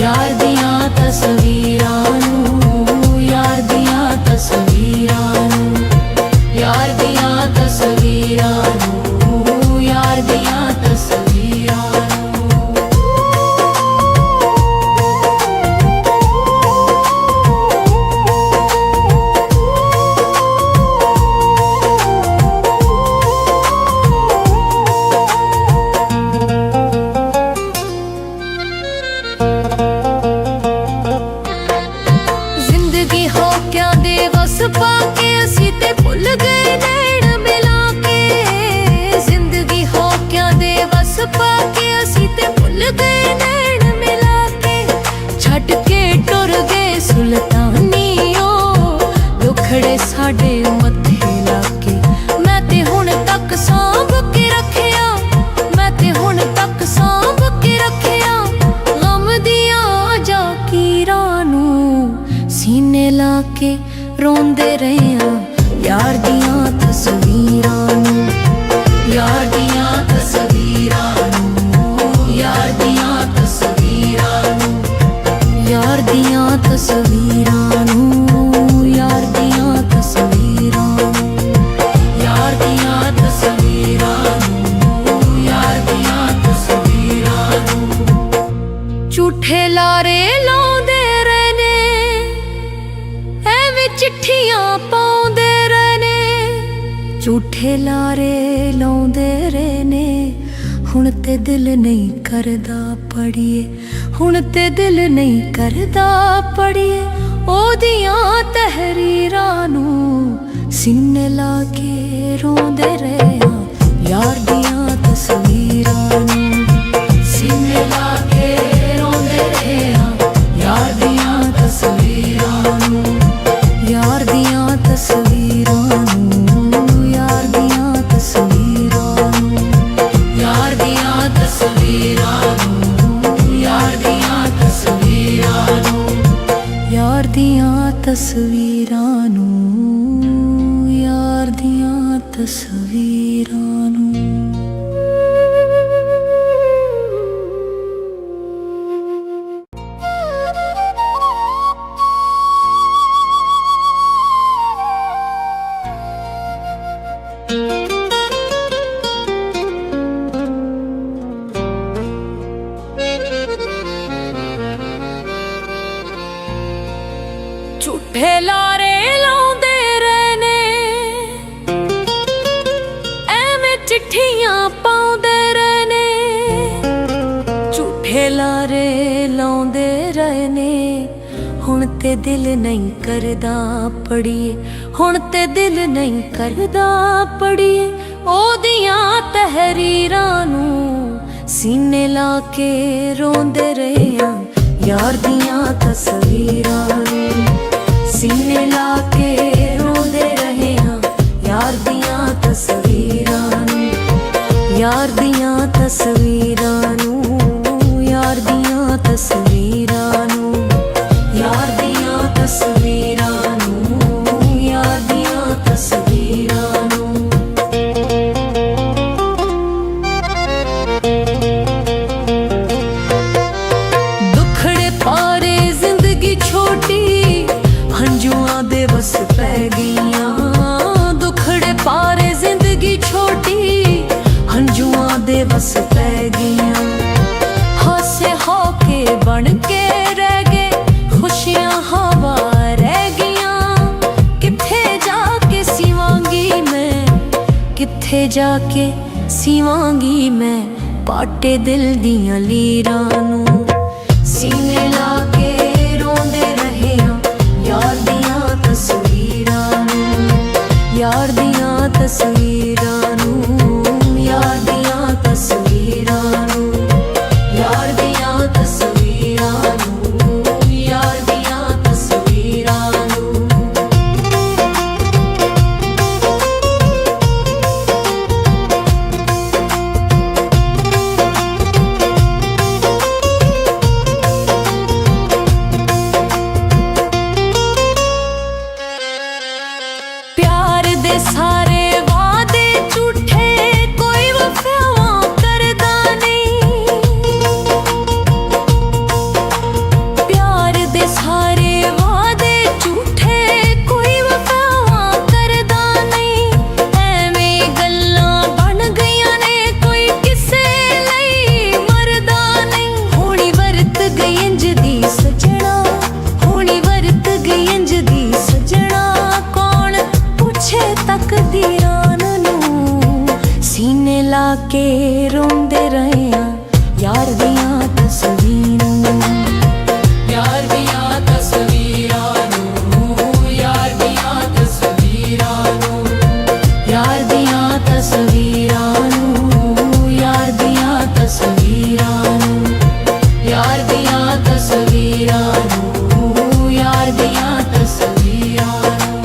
ਯਾਰ ਦੀਆਂ ਤਸਵੀਰਾਂ ਨੂੰ, ਯਾਰ ਦੀਆਂ ਤਸਵੀਰਾਂ ਨੂੰ, ਯਾਰ ਦੀਆਂ ਤਸਵੀਰਾਂ ਨੂੰ, ਯਾਰ ਦੀਆਂ ਤਸਵੀਰਾਂ ਨੂੰ। ਤਸਵੀਰਾਂ ਨੂੰ, ਯਾਰ ਦੀਆਂ ਤਸਵੀਰਾਂ ਨੂੰ। ਝੂਠੇ ਲਾਰੇ ਲਾਉਂਦੇ ਰਹੇ ਨੇ, ਐਵੇਂ ਚਿੱਠੀਆਂ ਪਾਉਂਦੇ ਰਹੇ ਨੇ। ਝੂਠੇ ਲਾਰੇ ਲਾਉਂਦੇ ਰਹੇ ਨੇ, ਹੁਣ ਤੇ ਦਿਲ ਨਹੀਂ ਕਰਦਾ ਪੜੀਏ, ਹੁਣ ਤੇ ਦਿਲ ਨਹੀਂ ਕਰਦਾ ਪੜੀਏ ਉਹਦੀਆਂ ਤਹਿਰੀਰਾਂ ਨੂੰ। ਸੀਨੇ ਲਾ ਕੇ ਰੋਂਦੇ ਰਹੇ ਹਾਂ ਯਾਰ ਦੀਆਂ ਤਸਵੀਰਾਂ ਨੂੰ, ਸੀਨੇ ਲਾ ਕੇ ਰੋਂਦੇ ਰਹੇ ਹਾਂ ਯਾਰ ਦੀਆਂ ਤਸਵੀਰਾਂ ਨੂੰ, ਯਾਰ ਦੀਆਂ ਤਸਵੀਰਾਂ ਨੂੰ, ਯਾਰ ਦੀਆਂ ਤਸਵੀਰਾਂ ਨੂੰ, ਯਾਰ ਦੀਆਂ ਤਸਵੀਰਾਂ ਨੂੰ, ਯਾਰ ਦੀਆਂ ਤਸਵੀਰਾਂ ਨੂੰ, ਯਾਰ ਦੀਆਂ ਤਸਵੀਰਾਂ ਨੂੰ, ਯਾਰ ਦੀਆਂ ਤਸਵੀਰਾਂ ਨੂੰ। ਝੂਠੇ ਲਾਰੇ ਲਾਉਂਦੇ ਰਹੇ ਨੇ, ਐਵੇਂ ਚਿੱਠੀਆਂ ਪਾਉਂਦੇ ਰਹੇ ਨੇ। ਝੂਠੇ ਲਾਰੇ ਲਾਉਂਦੇ ਰਹੇ ਨੇ, ਹੁਣ ਤੇ ਦਿਲ ਨਹੀਂ ਕਰਦਾ ਪੜੀਏ, ਹੁਣ ਤੇ ਦਿਲ ਨਹੀਂ ਕਰਦਾ ਪੜੀਏ ਉਹਦੀਆਂ ਤਹਿਰੀਰਾਂ ਨੂੰ। ਸੀਨੇ ਲਾ ਕੇ ਰੋਂਦੇ ਰਹੇ ਹਾਂ ਯਾਰ ਦੀਆਂ ਤਸਵੀਰਾਂ ਨੂੰ, ਸੀਨੇ ਲਾ ਕੇ ਰੋਂਦੇ ਰਹੇ ਹਾਂ ਯਾਰ ਦੀਆਂ ਤਸਵੀਰਾਂ ਨੂੰ, ਯਾਰ ਦੀਆਂ ਤਸਵੀਰਾਂ ਨੂੰ, ਯਾਰ ਦੀਆਂ ਤਸਵੀਰਾਂ ਨੂੰ, ਯਾਰ ਦੀਆਂ ਤਸਵੀਰਾਂ ਨੂੰ, ਯਾਰ ਦੀਆਂ ਤਸਵੀਰਾਂ ਨੂੰ। ਦੁੱਖੜੇ ਪਾਰੇ ਜ਼ਿੰਦਗੀ ਛੋਟੀ, ਹੰਝੂਆਂ ਦੇ ਵਸ ਪੈ ਗਈਆਂ। ਦੁੱਖੜੇ ਪਾਰੇ ਜ਼ਿੰਦਗੀ ਛੋਟੀ, ਹੰਝੂਆਂ ਦੇ ਵਸ ਪੈ ਗਈਆਂ। ਹਾਸੇ ਹੋ ਕੇ ਬਣ ਕੇ ਰਹਿ ਗਏ, ਖੁਸ਼ੀਆਂ ਹਵਾ ਰਹਿ ਗਈਆਂ। ਕਿੱਥੇ ਜਾ ਕੇ ਸੀਵਾਂਗੀ ਮੈਂ, ਕਿੱਥੇ ਜਾ ਕੇ ਸੀਵਾਂਗੀ ਮੈਂ ਪਾਟੇ ਦਿਲ ਦੀਆਂ ਲੀਰਾਂ ਨੂੰ। ਸੀਨੇ ਲਾ ਕੇ ਰੋਂਦੇ ਰਹੇ ਹਾਂ ਯਾਰ ਦੀਆਂ ਤਸਵੀਰਾਂ ਨੂੰ, ਯਾਰ ਦੀਆਂ ਤਸਵੀਰਾਂ ਨੂੰ, ਯਾਰ ਦੀਆਂ ਤਸਵੀਰਾਂ ਨੂੰ, ਯਾਰ ਦੀਆਂ ਤਸਵੀਰਾਂ ਨੂੰ, ਯਾਰ ਦੀਆਂ ਤਸਵੀਰਾਂ ਨੂੰ। ਪਿਆਰ ਦੇ ਸਾਰੇ ਵਾਅਦੇ ਝੂਠੇ, ਕੋਈ ਵਫਾਵਾਂ ਕਰਦਾ ਨਹੀਂ। ਪਿਆਰ ਦੇ ਸਾਰੇ ਵਾਅਦੇ ਝੂਠੇ, ਕੋਈ ਵਫਾਵਾਂ ਕਰਦਾ ਨਹੀਂ। ਐਵੇਂ ਗੱਲਾਂ ਬਣ ਗਈਆਂ ਨੇ, ਕੋਈ ਕਿਸੇ ਲਈ ਮਰਦਾ ਨਹੀਂ। ਹੋਣੀ ਵਰਤ ਗਈ ਇੰਝ ਦੀ ਸਜਣਾ, ਹੋਣੀ ਵਰਤ ਗਈ ਇੰਝ ਦੀ ਸਜਣਾ। ਕੌਣ ਪੁੱਛੇ ਤਕਦੀਰਾਂ ਨੂੰ, ਸੀਨੇ ਲਾ ਕੇ ਰੋਂਦੇ ਰਹੇ ਹਾਂ ਯਾਰ ਦੀਆਂ ਤਸਵੀਰਾਂ ਨੂੰ, ਯਾਰ ਦੀਆਂ ਤਸਵੀਰਾਂ ਨੂੰ, ਯਾਰ ਦੀਆਂ ਤਸਵੀਰਾਂ ਨੂੰ, ਯਾਰ ਦੀਆਂ ਤਸਵੀਰਾਂ ਨੂੰ, ਯਾਰ ਦੀਆਂ ਤਸਵੀਰਾਂ ਨੂੰ, ਯਾਰ ਦੀਆਂ ਤਸਵੀਰਾਂ ਨੂੰ, ਯਾਰ ਦੀਆਂ ਤਸਵੀਰਾਂ ਨੂੰ।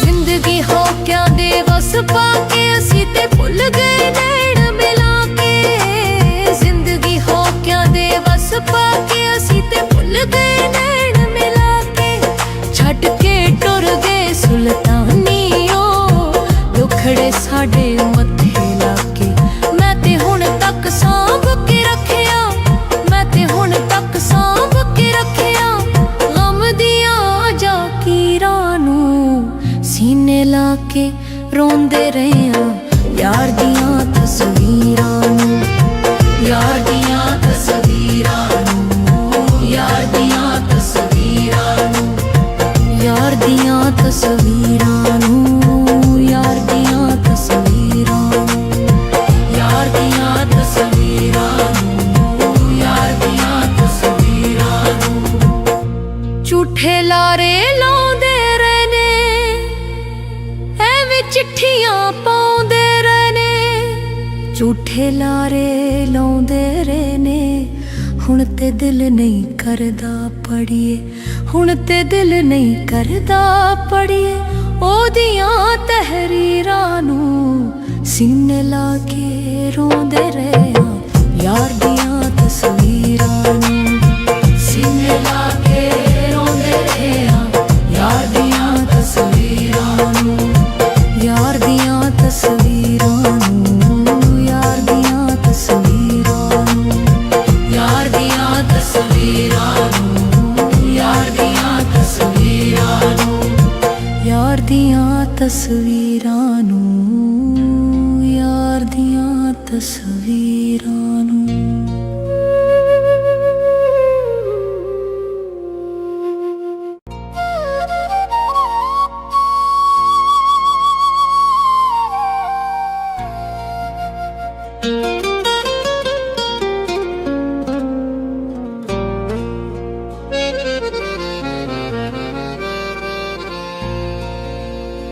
ਜ਼ਿੰਦਗੀ ਹੋ ਕਿਆ ਦੇ ਵਸ ਪਾ ਕੇ, ਅਸੀਂ ਤੇ ਭੁੱਲ ਗਏ ਨੈਣ ਮਿਲਾ ਕੇ। ਜ਼ਿੰਦਗੀ ਹੋ ਕਿਆ ਦੇ ਵਸ ਪਾ ਕੇ, ਅਸੀਂ ਤੇ ਭੁੱਲ ਗਏ ਨੈਣ ਮਿਲਾ ਕੇ। ਛੱਡ ਕੇ ਟੁਰ ਗਏ सीने ला के रोंदे रहे हाँ यार दियां तस्वीरां नूं, यार दियां तस्वीरां नूं, यार दियां तस्वीरां नूं, यार दियां तस्वीरां नूं, यार दियां तस्वीरां नूं, यार दियां तस्वीरां नूं, यार दियां तस्वीरां नूं। झूठे लारे लाउंदे रहने एवें चिट्ठियां पाउंदे रहने, झूठे लारे लाउंदे रहने हुण ते दिल नहीं करदा पढ़िए, हुण ते दिल नहीं करदा पढ़िए ओदियां तहरीरां नूं, सीने ला के रोंदे रहे हाँ यार दियां तस्वीरां नूं, सीने ला के रोंदे रहे हाँ यार दियां तस्वीरां नूं, यार दियां तस्वीरां नूं, यार दियां तस्वीरां नूं, यार दियां तस्वीरां नूं, यार दियां तस्वीरां नूं, यार दियां तस्वीरां नूं, यार दियां तस्वीरां नूं।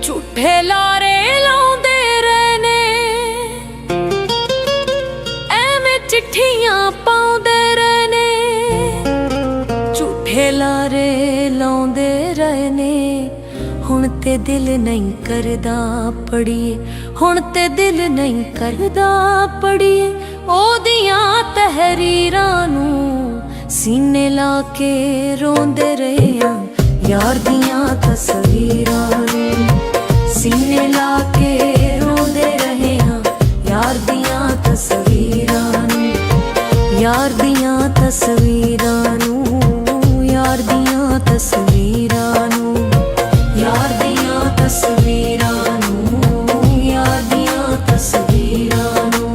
झूठे लारे लाउंदे रहने एवें चिट्ठियां पाउंदे रहने, झूठे लारे लाउंदे रहने हुण ते दिल नहीं करदा पढ़िए, हुण ते दिल नहीं करदा पढ़िए ओदियां तहरीरां नूं, सीने ला के रोंदे रहे हाँ यार दियां तस्वीरां नूं, सीने ला के रोंदे रहे हाँ यार दियां तस्वीरां नूं, यार दियां तस्वीरां नूं, यार दियां तस्वीरां नूं, यार दियां तस्वीरां नूं, यार दियां तस्वीरां नूं।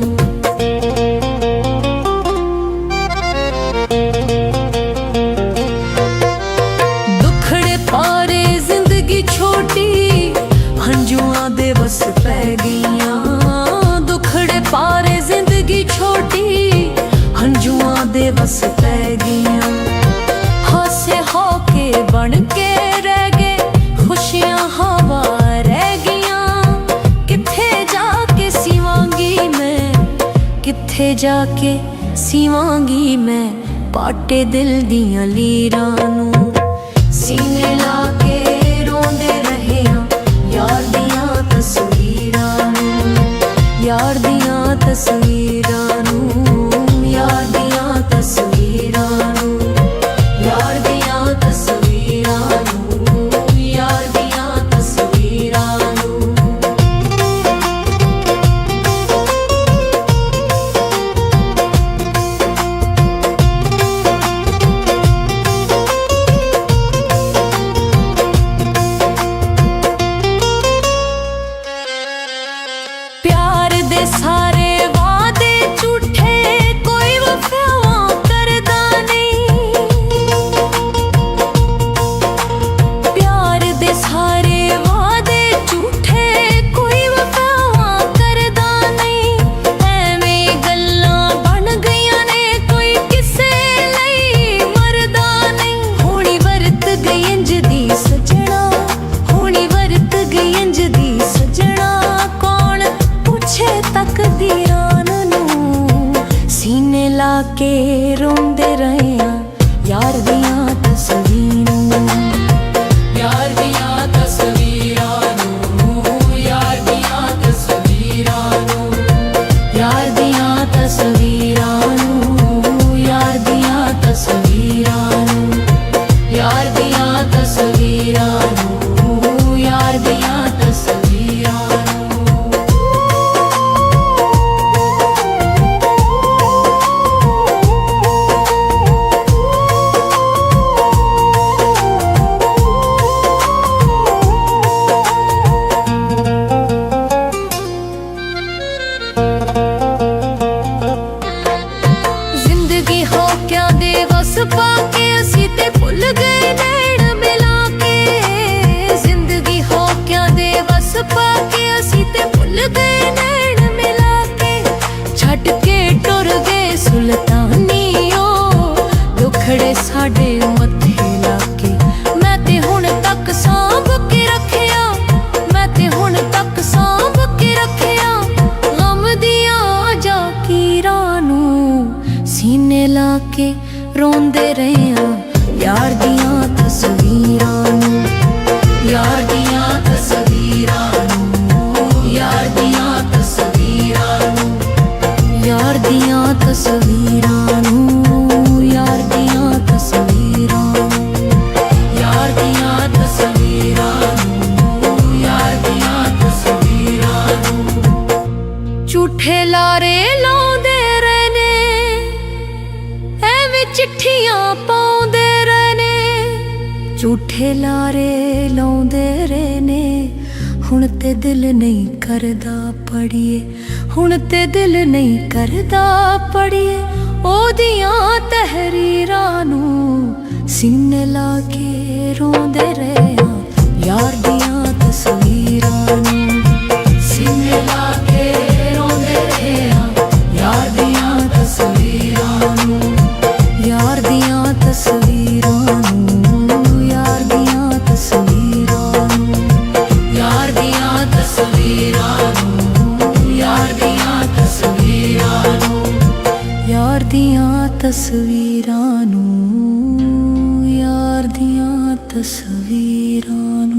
दुखड़े पारे जिंदगी छोटी हंजुआं दे बस पै गईयां, दुखड़े पारे जिंदगी छोटी हंजुआं दे बस पै गईयां, हासे होके बन के रह गए खुशियां हवा रह गईयां, किथे जाके सिवांगी मैं, किथे जाके सिवांगी मैं पाटे दिल दियां लीरां नूं, सीने ला के रोंदे रहे हाँ यार दियां तस्वीरां नूं, यार दियां तस्वीरां नूं, यार दियां तस्वीरां नूं, यार दियां तस्वीरां नूं, यार दियां तस्वीरां नूं। प्यार दे सारे वादे झूठे कोई वफावां करदा नहीं, प्यार दे सारे वादे झूठे कोई वफावां करदा नहीं, एवें गल्लां बन गईयां ने कोई किसे लई मरदा नहीं, हुणी वरत गई इंज दी सजना, हुणी वरत गई इंज दी सजना कौन पूछे तकदीरां नूं, सीने ला के रोंदे रहे हाँ यार दियां तस्वीरां नूं, यार दियां तस्वीरां नूं, यार दियां तस्वीरां नूं, यार दियां तस्वीरां नूं, यार दियां तस्वीरां नूं, यार दियां तस्वीरां नूं, यार दियां तस्वीरां नूं। ਪਾ ਕੇ ਅਸੀਂ ਤੇ ਭੁੱਲ ਗਏ ਨੈਣ ਮਿਲਾ ਕੇ ਛੱਡ ਕੇ ਟੁਰ ਗਏ ਸੁਲਤਾਨੀਓ ਦੁਖੜੇ ਸਾਡੇ ਮੱਥੇ ਲਾ ਕੇ ਮੈਂ ਤੇ ਹੁਣ ਤੱਕ ਸਾਂਭ ਕੇ ਰੱਖਿਆ ਮੈਂ ਤੇ ਹੁਣ ਤੱਕ ਸਾਂਭ ਕੇ ਰੱਖਿਆ ਗਮ ਦੀਆਂ ਜਾਕੀਰਾਂ ਨੂੰ ਸੀਨੇ ਲਾ ਕੇ ਰੋਂਦੇ ਰਹੇ ਆਂ ਯਾਰ ਦੀਆਂ ਤਸਵੀਰਾਂ ਨੂੰ ਯਾਰ ਦੀਆਂ ਤਸਵੀਰਾਂ ਨੂੰ ਯਾਰ ਦੀਆਂ ਤਸਵੀਰਾਂ ਨੂੰ ਯਾਰ ਦੀਆਂ ਤਸਵੀਰਾਂ ਨੂੰ ਯਾਰ ਦੀਆਂ ਤਸਵੀਰਾਂ ਯਾਰ ਦੀਆਂ ਤਸਵੀਰਾਂ ਨੂੰ ਯਾਰ ਦੀਆਂ ਤਸਵੀਰਾਂ ਨੂੰ ਝੂਠੇ ਲਾਰੇ ਲਾਉਂਦੇ ਰਹੇ ਨੇ ਐਵੇਂ ਚਿੱਠੀਆਂ ਪਾਉਂਦੇ ਰਹੇ ਨੇ ਝੂਠੇ ਲਾਰੇ ਲਾਉਂਦੇ ਰਹੇ ਨੇ ਹੁਣ ਤੇ ਦਿਲ ਨਹੀਂ ਕਰਦਾ ਪੜੀਏ ਹੁਣ ਤੇ ਦਿਲ ਨਹੀਂ ਕਰਦਾ ਪੜੀਏ ਉਹਦੀਆਂ ਤਹਿਰੀਰਾਂ ਨੂੰ ਸੀਨੇ ਲਾ ਕੇ ਰੋਂਦੇ ਰਹੇ ਆਂ ਯਾਰ ਦੀਆਂ ਤਸਵੀਰਾਂ ਨੂੰ ਸੀਨੇ ਲਾ ਕੇ ਰੋਂਦੇ ਰਹੇ ਆਂ ਯਾਰ ਦੀਆਂ ਤਸਵੀਰਾਂ ਨੂੰ ਯਾਰ ਦੀਆਂ ਤਸਵੀਰਾਂ ਨੂੰ ਯਾਰ ਦੀਆਂ ਤਸਵੀਰਾਂ ਨੂੰ ਯਾਰ ਦੀਆਂ ਤਸਵੀਰਾਂ ਨੂੰ ਯਾਰ ਦੀਆਂ ਤਸਵੀਰਾਂ ਨੂੰ ਯਾਰ ਦੀਆਂ ਤਸਵੀਰਾਂ ਨੂੰ ਯਾਰ ਦੀਆਂ ਤਸਵੀਰਾਂ ਨੂੰ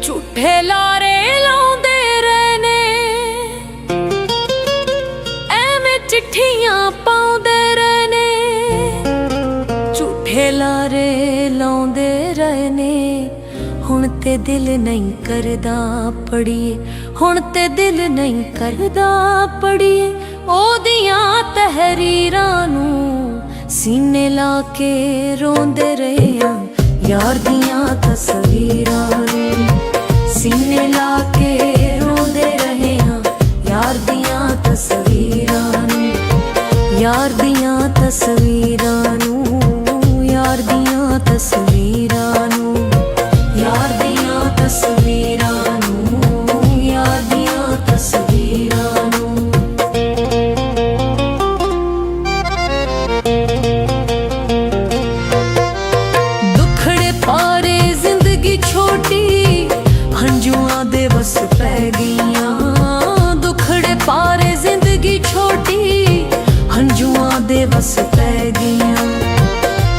ਝੂਠੇ ਲਾਰੇ ਲਾਉਂਦੇ ਰਹੇ ਨੇ ਐਵੇਂ ਚਿੱਠੀਆਂ ਪਾਉਂਦੇ ਰਹੇ ਨੇ ਝੂਠੇ ਲਾਰੇ ਲਾਉਂਦੇ ਰਹੇ ਨੇ ਹੁਣ ਤੇ ਦਿਲ ਨਹੀਂ ਕਰਦਾ ਪੜੀਏ ਹੁਣ ਤੇ ਦਿਲ ਨਹੀਂ ਕਰਦਾ ਪੜੀਏ ਉਹਦੀਆਂ ਤਹਿਰੀਰਾਂ ਨੂੰ ਸੀਨੇ ਲਾ ਕੇ ਰੋਂਦੇ ਰਹੇ ਆਂ ਯਾਰ ਦੀਆਂ ਤਸਵੀਰਾਂ ਨੂੰ ਸੀਨੇ ਲਾ ਕੇ ਰੋਂਦੇ ਰਹੇ ਆਂ ਯਾਰ ਦੀਆਂ ਤਸਵੀਰਾਂ ਨੂੰ ਯਾਰ ਦੀਆਂ ਤਸਵੀਰਾਂ ਨੂੰ ਯਾਰ ਦੀਆਂ ਤਸਵੀਰਾਂ ਨੂੰ ਯਾਰ ਦੀਆਂ ਤਸਵੀਰਾਂ ਨੂੰ ਯਾਰ ਦੀਆਂ ਤਸਵੀਰਾਂ ਨੂੰ ਦੁਖੜੇ ਪਾਰੇ ਜ਼ਿੰਦਗੀ ਛੋਟੀ ਹੰਝੂਆਂ ਦੇ ਵਸ ਪੈ ਗਈਆਂ ਦੁਖੜੇ ਪਾਰੇ ਜ਼ਿੰਦਗੀ ਛੋਟੀ ਹੰਝੂਆਂ ਦੇ ਵਸ ਪੈ ਗਈਆਂ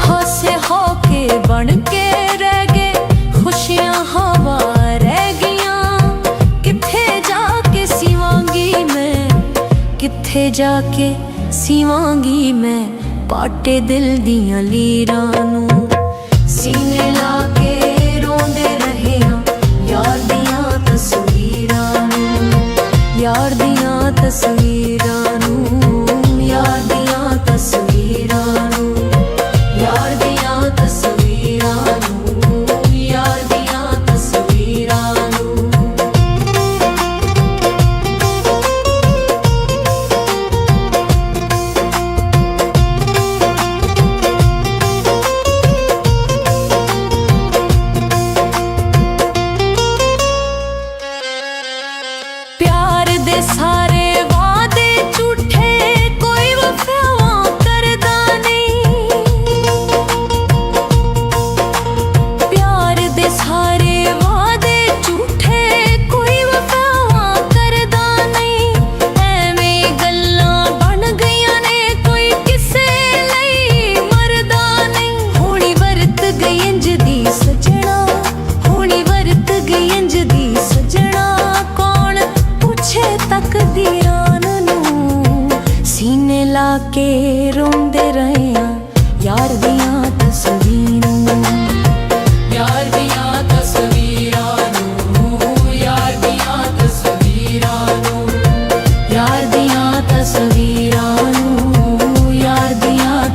ਹਾਸੇ ਹੋ ਕੇ ਬਣ ਕੇ ਰਹਿ ਗਏ ਖੁਸ਼ੀਆਂ ਹਵਾ ਰਹਿ ਗਈਆਂ ਕਿੱਥੇ ਜਾ ਕੇ ਸੀਵਾਂਗੀ ਮੈਂ ਕਿੱਥੇ ਜਾ ਕੇ ਸੀਵਾਂਗੀ ਮੈਂ ਪਾਟੇ ਦਿਲ ਦੀਆਂ ਲੀਰਾਂ ਨੂੰ ਸੀਨੇ ਲਾ ਕੇ ਰੋਂਦੇ ਰਹੇ ਆਂ ਯਾਰ ਦੀਆਂ ਤਸਵੀਰਾਂ ਨੂੰ ਯਾਰ ਦੀਆਂ ਤਸਵੀਰਾਂ ਨੂੰ ਯਾਰ ਦੀਆਂ ਤਸਵੀਰਾਂ ਨੂੰ ਯਾਰ ਦੀਆਂ ਤਸਵੀਰਾਂ ਨੂੰ ਯਾਰ ਦੀਆਂ ਤਸਵੀਰਾਂ ਨੂੰ ਪਿਆਰ ਦੇ ਸਾਰੇ ਵਾਅਦੇ ਝੂਠੇ ਕੋਈ ਵਫਾਵਾਂ ਕਰਦਾ ਨਹੀਂ ਪਿਆਰ ਦੇ ਸਾਰੇ ਵਾਅਦੇ ਝੂਠੇ ਕੋਈ ਵਫਾਵਾਂ ਕਰਦਾ ਨਹੀਂ ਐਵੇਂ ਗੱਲਾਂ ਬਣ ਗਈਆਂ ਨੇ ਕੋਈ ਕਿਸੇ ਲਈ ਮਰਦਾ ਨਹੀਂ ਹੋਣੀ ਵਰਤ ਗਈ ਇੰਜ ਦੀ ਸਜਣਾ ਹੋਣੀ ਵਰਤ ਗਈ ਇੰਜ ਦੀ ਸਜਣਾ ਕੌਣ ਪੁੱਛੇ ਤਕਦੀਰਾਂ ਨੂੰ ਸੀਨੇ ਲਾ ਕੇ ਰੋਂਦੇ ਰਹੇ ਆਂ ਯਾਰ ਦੀਆਂ ਤਸਵੀਰਾਂ ਯਾਰ ਦੀਆਂ ਤਸਵੀਰਾਂ ਨੂੰ ਯਾਰ ਦੀਆਂ ਤਸਵੀਰਾਂ ਨੂੰ ਯਾਰ ਦੀਆਂ ਤਸਵੀਰਾਂ ਨੂੰ ਯਾਰ ਦੀਆਂ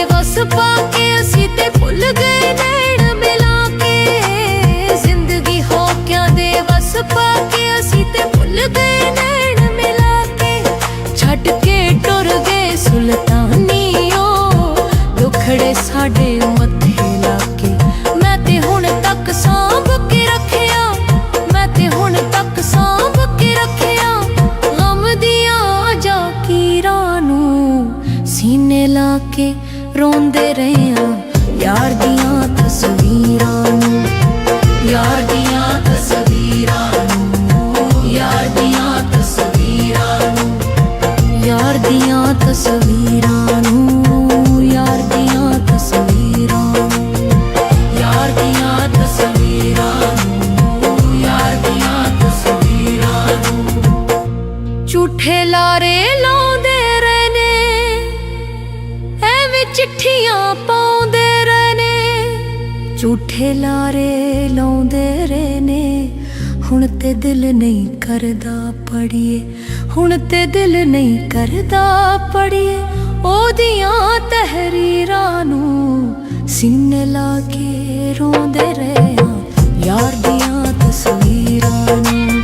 ਵਸ ਪਾ ਕੇ ਅਸੀਂ ਤੇ ਭੁੱਲ ਗਏ ਨੈਣ ਮਿਲਾ ਕੇ। ਜ਼ਿੰਦਗੀ ਹੋਕਿਆਂ ਦੇ ਵਸ ਪਾ ਕੇ ਅਸੀਂ ਤੇ ਭੁੱਲ ਗਏ ਨੈਣ ਮਿਲਾ ਕੇ। ਛੱਡ ਕੇ ਟੁਰ ਗਏ ਸੁਲਤਾਨੀਓ ਦੁਖੜੇ ਸਾਡੇ ਮੱਥੇ ਲਾ ਕੇ। ਮੈਂ ਤੇ ਹੁਣ ਤੱਕ ਸਾਂਭ ਕੇ ਰੱਖਿਆ, ਮੈਂ ਤੇ ਹੁਣ ਤੱਕ ਸਾਂਭ ਕੇ ਰੱਖਿਆ ਗਮ ਦੀਆਂ ਜਾਕੀਰਾਂ ਨੂੰ। ਸੀਨੇ ਲਾ ਕੇ ਰੋਂਦੇ ਰਹੇ ਆਂ ਯਾਰ ਦੀਆਂ ਤਸਵੀਰਾਂ ਨੂੰ, ਯਾਰ ਦੀਆਂ ਤਸਵੀਰਾਂ ਨੂੰ, ਯਾਰ ਦੀਆਂ ਤਸਵੀਰਾਂ ਨੂੰ, ਯਾਰ ਦੀਆਂ ਤਸਵੀਰਾਂ ਨੂੰ, ਯਾਰ ਦੀਆਂ ਤਸਵੀਰਾਂ ਨੂੰ, ਯਾਰ ਦੀਆਂ ਤਸਵੀਰਾਂ ਨੂੰ, ਯਾਰ ਦੀਆਂ ਤਸਵੀਰਾਂ ਨੂੰ। ਝੂਠੇ ਲਾਰੇ ਲਾਉਂਦੇ ਰਹੇ ਨੇ, ਐਵੇਂ ਚਿੱਠੀਆਂ ਪਾਉਂਦੇ ਰਹੇ ਨੇ। ਝੂਠੇ ਲਾਰੇ ਲਾਉਂਦੇ ਰਹੇ ਨੇ, ਹੁਣ ਤੇ ਦਿਲ ਨਹੀਂ ਕਰਦਾ ਪੜੀਏ, ਹੁਣ ਤੇ ਦਿਲ ਨਹੀਂ ਕਰਦਾ ਪੜੀਏ ਉਹਦੀਆਂ ਤਹਿਰੀਰਾਂ ਨੂੰ। ਸੀਨੇ ਲਾ ਕੇ ਰੋਂਦੇ ਰਹੇ ਆਂ ਯਾਰ ਦੀਆਂ ਤਸਵੀਰਾਂ ਨੂੰ,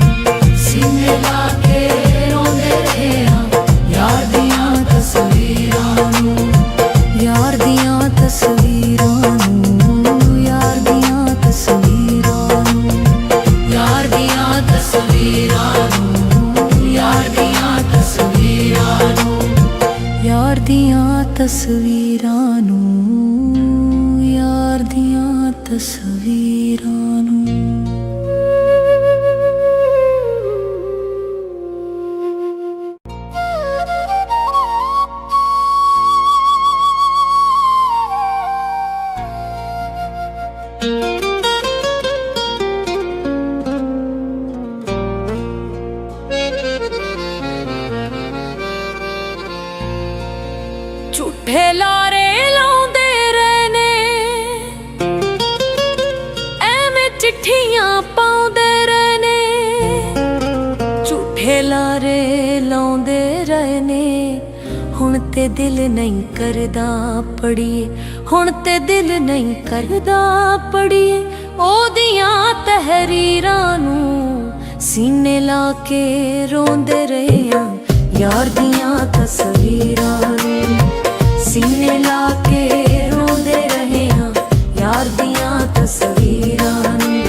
ਸੀਨੇ ਲਾ ਕੇ ਰੋਂਦੇ ਰਹੇ ਆਂ ਯਾਰ ਦੀਆਂ ਤਸਵੀਰਾਂ ਨੂੰ, ਯਾਰ ਦੀਆਂ ਤਸਵੀਰਾਂ ਨੂੰ, ਯਾਰ ਦੀਆਂ ਤਸਵੀਰਾਂ ਨੂੰ, ਯਾਰ ਦੀਆਂ ਤਸਵੀਰਾਂ ਨੂੰ, ਯਾਰ ਦੀਆਂ ਤਸਵੀਰਾਂ ਨੂੰ, ਯਾਰ ਦੀਆਂ ਤਸਵੀਰਾਂ ਨੂੰ, ਯਾਰ ਦੀਆਂ ਤਸਵੀਰਾਂ ਨੂੰ। ਝੂਠੇ ਲਾਰੇ ਲਾਉਂਦੇ ਰਹੇ ਨੇ, ਐਵੇਂ ਚਿੱਠੀਆਂ ਪਾਉਂਦੇ ਰਹੇ ਨੇ। ਝੂਠੇ ਲਾਰੇ ਲਾਉਂਦੇ ਰਹੇ ਨੇ, ਹੁਣ ਤੇ ਦਿਲ ਨਹੀਂ ਕਰਦਾ ਪੜੀਏ, ਹੁਣ ਤੇ ਦਿਲ ਨਹੀਂ ਕਰਦਾ ਪੜੀਏ ਉਹਦੀਆਂ ਤਹਿਰੀਰਾਂ ਨੂੰ। ਸੀਨੇ ਲਾ ਕੇ ਰੋਂਦੇ ਰਹੇ ਆਂ ਯਾਰ ਦੀਆਂ ਤਸਵੀਰਾਂ ਨੂੰ, ਸੀਨੇ ਲਾ ਕੇ ਰੋਂਦੇ ਰਹੇ ਆਂ ਯਾਰ ਦੀਆਂ ਤਸਵੀਰਾਂ ਨੂੰ,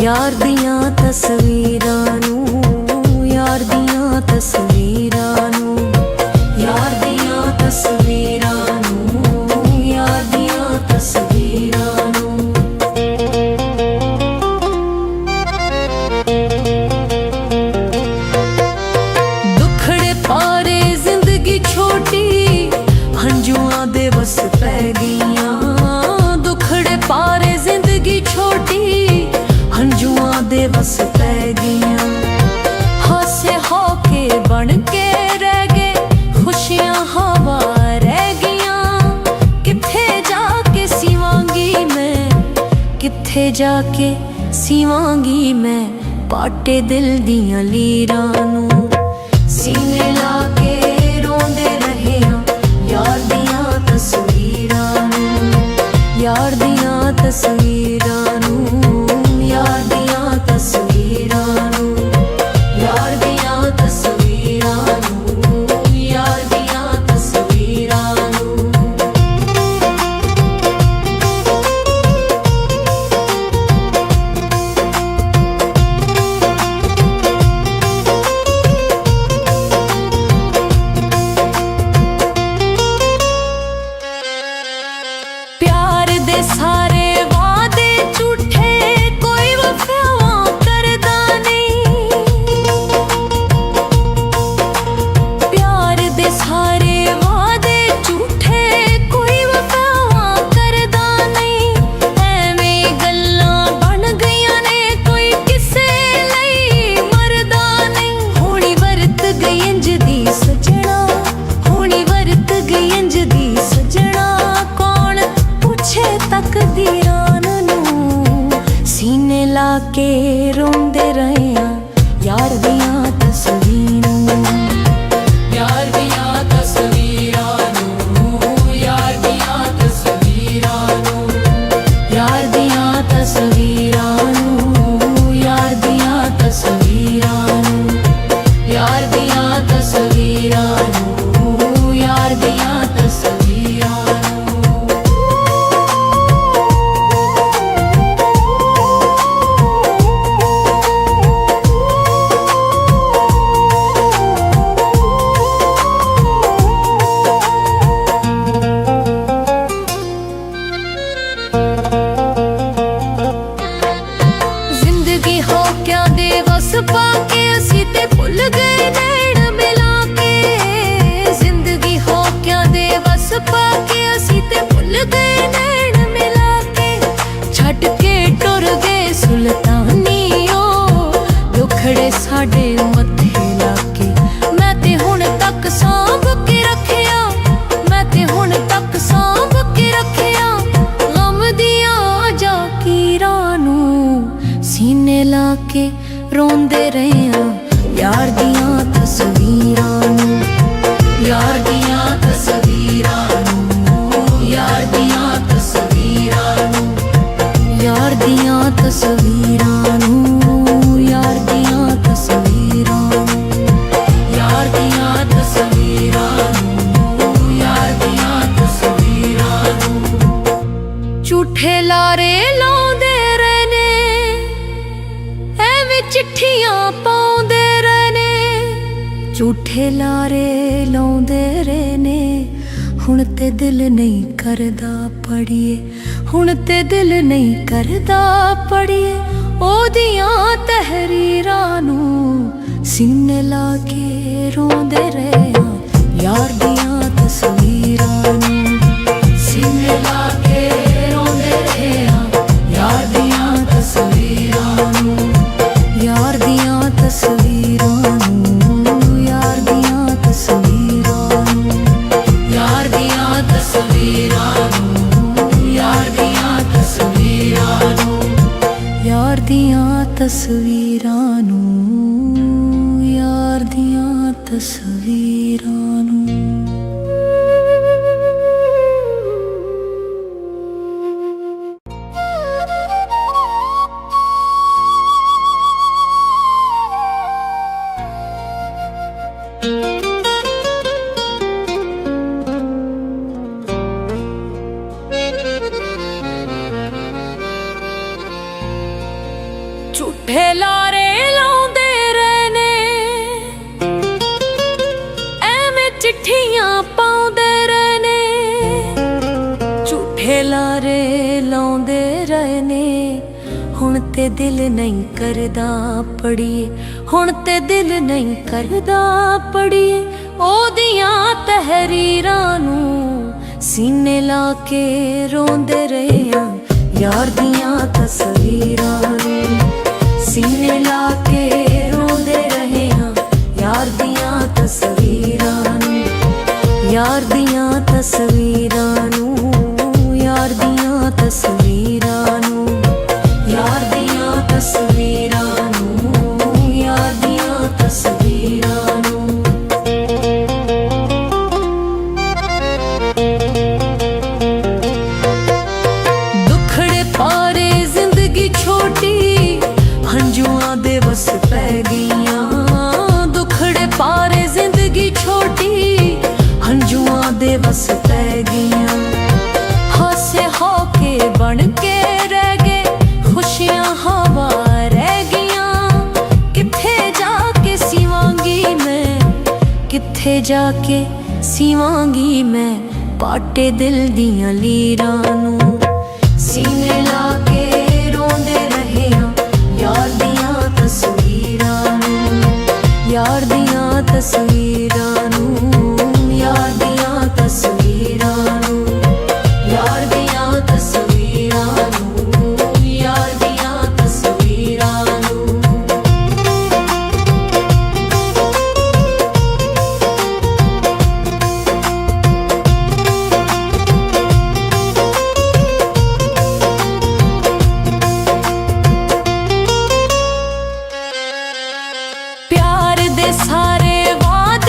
ਯਾਰ ਦੀਆਂ ਤਸਵੀਰਾਂ ਨੂੰ, ਯਾਰ ਦੀਆਂ ਤਸਵੀਰਾਂ ਨੂੰ, ਯਾਰ ਦੀਆਂ ਤਸਵੀਰਾਂ ਨੂੰ, ਯਾਰ ਦੀਆਂ ਤਸਵੀਰਾਂ ਨੂੰ। ਦੁਖੜੇ ਪਾਰੇ ਜ਼ਿੰਦਗੀ ਛੋਟੀ ਹੰਝੂਆਂ ਦੇ ਵਸ ਪੈ ਗਈਆਂ। ਦੁਖੜੇ ਪਾਰੇ ਜ਼ਿੰਦਗੀ ਛੋਟੀ ਹੰਝੂਆਂ ਦੇ ਵਸ ਪੈ ਗਈਆਂ। ਹਾਸੇ ਹੋ ਕੇ ਬਣ ਕੇ ਰਹਿ ਗਏ, ਖੁਸ਼ੀਆਂ ਹਵਾ ਰਹਿ ਗਈਆਂ। ਕਿੱਥੇ ਜਾ ਕੇ ਸੀਵਾਂਗੀ ਮੈਂ, ਕਿੱਥੇ ਜਾ ਕੇ ਸੀਵਾਂਗੀ ਮੈਂ ਪਾਟੇ ਦਿਲ ਦੀਆਂ ਲੀਰਾਂ ਨੂੰ। ਸੀਨੇ ਲਾ ਕੇ ਰੋਂਦੇ ਰਹੇ ਆਂ ਯਾਰ ਦੀਆਂ ਤਸਵੀਰਾਂ ਨੂੰ, ਯਾਰ ਦੀਆਂ ਤਸਵੀਰਾਂ ਨੂੰ, ਯਾਰ ਦੀਆਂ ਤਸਵੀਰਾਂ ਨੂੰ, ਯਾਰ ਦੀਆਂ ਤਸਵੀਰਾਂ ਨੂੰ, ਯਾਰ ਦੀਆਂ ਤਸਵੀਰਾਂ ਨੂੰ। ਪਿਆਰ ਦੇ ਸਾਰੇ ਵਾਅਦੇ ਝੂਠੇ, ਕੋਈ ਵਫਾਵਾਂ ਕਰਦਾ ਨਹੀਂ। ਪਿਆਰ ਦੇ ਸਾਰੇ ਵਾਅਦੇ ਝੂਠੇ, ਕੋਈ ਵਫਾਵਾਂ ਕਰਦਾ ਨਹੀਂ। ਐਵੇਂ ਗੱਲਾਂ ਬਣ ਗਈਆਂ ਨੇ, ਕੋਈ ਕਿਸੇ ਲਈ ਮਰਦਾ ਨਹੀਂ। ਹੋਣੀ ਵਰਤ ਗਈ ਇੰਝ ਦੀ ਸਜਣਾ, ਹੋਣੀ ਵਰਤ ਗਈ ਇੰਝ ਦੀ ਸਜਣਾ। ਕੌਣ ਪੁੱਛੇ ਤਕਦੀਰਾਂ ਨੂੰ, ਸੀਨੇ ਲਾ ਕੇ ਰੋਂਦੇ ਰਹੇ ਆਂ ਯਾਰ ਦੀਆਂ ਤਸਵੀਰਾਂ ਨੂੰ, ਯਾਰ ਦੀਆਂ ਤਸਵੀਰਾਂ ਨੂੰ, ਯਾਰ ਦੀਆਂ ਵਸ ਪਾ ਕੇ ਅਸੀਂ ਤੇ ਭੁੱਲ ਗਏ ਨੈਣ ਮਿਲਾ ਕੇ। ਛੱਡ ਕੇ ਟੁਰ ਗਏ ਸੁਲਤਾਨੀਓ ਦੁਖੜੇ ਸਾਡੇ ਮੱਥੇ ਲਾ ਕੇ। ਮੈਂ ਤੇ ਹੁਣ ਤੱਕ ਸਾਂਭ ਕੇ ਰੱਖਿਆ, ਮੈਂ ਤੇ ਹੁਣ ਤੱਕ ਸਾਂਭ ਕੇ ਰੱਖਿਆ ਗਮ ਦੀਆਂ ਜਾਕੀਰਾਂ ਨੂੰ ਸੀਨੇ ਲਾ ਕੇ। ਰੋਂਦੇ ਰਹੇ ਆਂ ਯਾਰ ਦੀਆਂ ਤਸਵੀਰਾਂ ਨੂੰ, ਯਾਰ ਦੀਆਂ ਤਸਵੀਰਾਂ ਨੂੰ, ਯਾਰ ਦੀਆਂ ਤਸਵੀਰਾਂ ਨੂੰ, ਯਾਰ ਦੀਆਂ ਤਸਵੀਰਾਂ ਨੂੰ, ਯਾਰ ਦੀਆਂ ਤਸਵੀਰਾਂ ਨੂੰ, ਯਾਰ ਦੀਆਂ ਤਸਵੀਰਾਂ ਨੂੰ, ਯਾਰ ਦੀਆਂ ਤਸਵੀਰਾਂ ਨੂੰ। ਝੂਠੇ ਲਾਰੇ ਲਾਉਂਦੇ ਰਹੇ ਨੇ, ਐਵੇਂ ਚਿੱਠੀਆਂ ਪਾਉਂਦੇ ਰਹੇ ਨੇ। ਝੂਠੇ ਲਾਰੇ ਲਾਉਂਦੇ ਰਹੇ ਨੇ, ਹੁਣ ਤੇ ਦਿਲ ਨਹੀਂ ਕਰਦਾ ਪੜੀਏ, ਹੁਣ ਤੇ ਦਿਲ ਨਹੀਂ ਕਰਦਾ ਪੜੀਏ ਉਹਦੀਆਂ ਤਹਿਰੀਰਾਂ ਨੂੰ। ਸੀਨੇ ਲਾ ਕੇ ਰੋਂਦੇ ਰਹੇ ਆਂ ਯਾਰ ਦੀਆਂ ਤਸਵੀਰਾਂ ਨੂੰ, ਸੀਨੇ ਲਾ ਕੇ ਰੋਂਦੇ ਰਹੇ ਆਂ ਯਾਰ ਦੀਆਂ ਤਸਵੀਰਾਂ ਨੂੰ, ਯਾਰ ਦੀਆਂ ਤਸਵੀਰਾਂ ਨੂੰ, ਯਾਰ ਦੀਆਂ ਤਸਵੀਰਾਂ ਨੂੰ, ਯਾਰ ਦੀਆਂ ਤਸਵੀਰਾਂ ਨੂੰ, ਯਾਰ ਦੀਆਂ ਤਸਵੀਰਾਂ ਨੂੰ, ਯਾਰ ਦੀਆਂ ਤਸਵੀਰਾਂ ਨੂੰ, ਯਾਰ ਦੀਆਂ ਤਸਵੀਰਾਂ ਨੂੰ। ਝੂਠੇ ਲਾਰੇ ਲਾਉਂਦੇ ਰਹੇ ਨੇ, ਐਵੇਂ ਚਿੱਠੀਆਂ ਪਾਉਂਦੇ ਰਹੇ ਨੇ। ਝੂਠੇ ਲਾਰੇ ਲਾਉਂਦੇ ਰਹੇ ਨੇ, ਹੁਣ ਤੇ ਦਿਲ ਨਹੀਂ ਕਰਦਾ ਪੜੀਏ, ਹੁਣ ਤੇ ਦਿਲ ਨਹੀਂ ਕਰਦਾ ਪੜੀਏ ਉਹਦੀਆਂ ਤਹਿਰੀਰਾਂ ਨੂੰ। ਸੀਨੇ ਲਾ ਕੇ ਰੋਂਦੇ ਰਹੇ ਆਂ ਯਾਰ ਦੀਆਂ ਤਸਵੀਰਾਂ ਨੂੰ, ਸੀਨੇ ਲਾ ਕੇ ਰੋਂਦੇ ਰਹੇ ਆਂ ਯਾਰ ਦੀਆਂ ਤਸਵੀਰਾਂ ਨੂੰ, ਯਾਰ ਦੀਆਂ ਤਸਵੀਰਾਂ ਨੂੰ, ਯਾਰ ਦੀਆਂ ਤਸਵੀਰਾਂ ਨੂੰ, ਯਾਰ ਦੀਆਂ ਤਸਵੀਰਾਂ ਨੂੰ, ਯਾਰ ਦੀਆਂ ਤਸਵੀਰਾਂ ਨੂੰ। ਦੁਖੜੇ ਪਾਰੇ ਜ਼ਿੰਦਗੀ ਛੋਟੀ ਹੰਝੂਆਂ ਦੇ ਵਸ ਪੈ ਗਈਆਂ। ਦੁਖੜੇ ਪਾਰੇ ਜ਼ਿੰਦਗੀ ਛੋਟੀ ਹੰਝੂਆਂ ਦੇ ਵਸ ਪੈ ਗਈਆਂ। ਹਾਸੇ ਹੋ ਕੇ ਬਣ ਕੇ ਰਹਿ ਗਏ, ਖੁਸ਼ੀਆਂ ਹਵਾ ਰਹਿ ਗਈਆਂ। ਕਿੱਥੇ ਜਾ ਕੇ ਸੀਵਾਂਗੀ ਮੈਂ, ਕਿੱਥੇ ਜਾ ਕੇ ਸੀਵਾਂਗੀ ਮੈਂ ਪਾਟੇ ਦਿਲ ਦੀਆਂ ਲੀਰਾਂ ਨੂੰ। ਸੀਨੇ ਲਾ ਕੇ ਰੋਂਦੇ ਰਹੇ ਆਂ ਯਾਰ ਦੀਆਂ ਤਸਵੀਰਾਂ ਨੂੰ, ਯਾਰ ਦੀਆਂ ਤਸਵੀਰਾਂ ਨੂੰ, ਯਾਰ ਦੀਆਂ ਤਸਵੀਰਾਂ ਨੂੰ, ਯਾਰ ਦੀਆਂ ਤਸਵੀਰਾਂ ਨੂੰ, ਯਾਰ ਦੀਆਂ ਤਸਵੀਰਾਂ ਨੂੰ। ਪਿਆਰ ਦੇ ਸਾਰੇ ਵਾਅਦੇ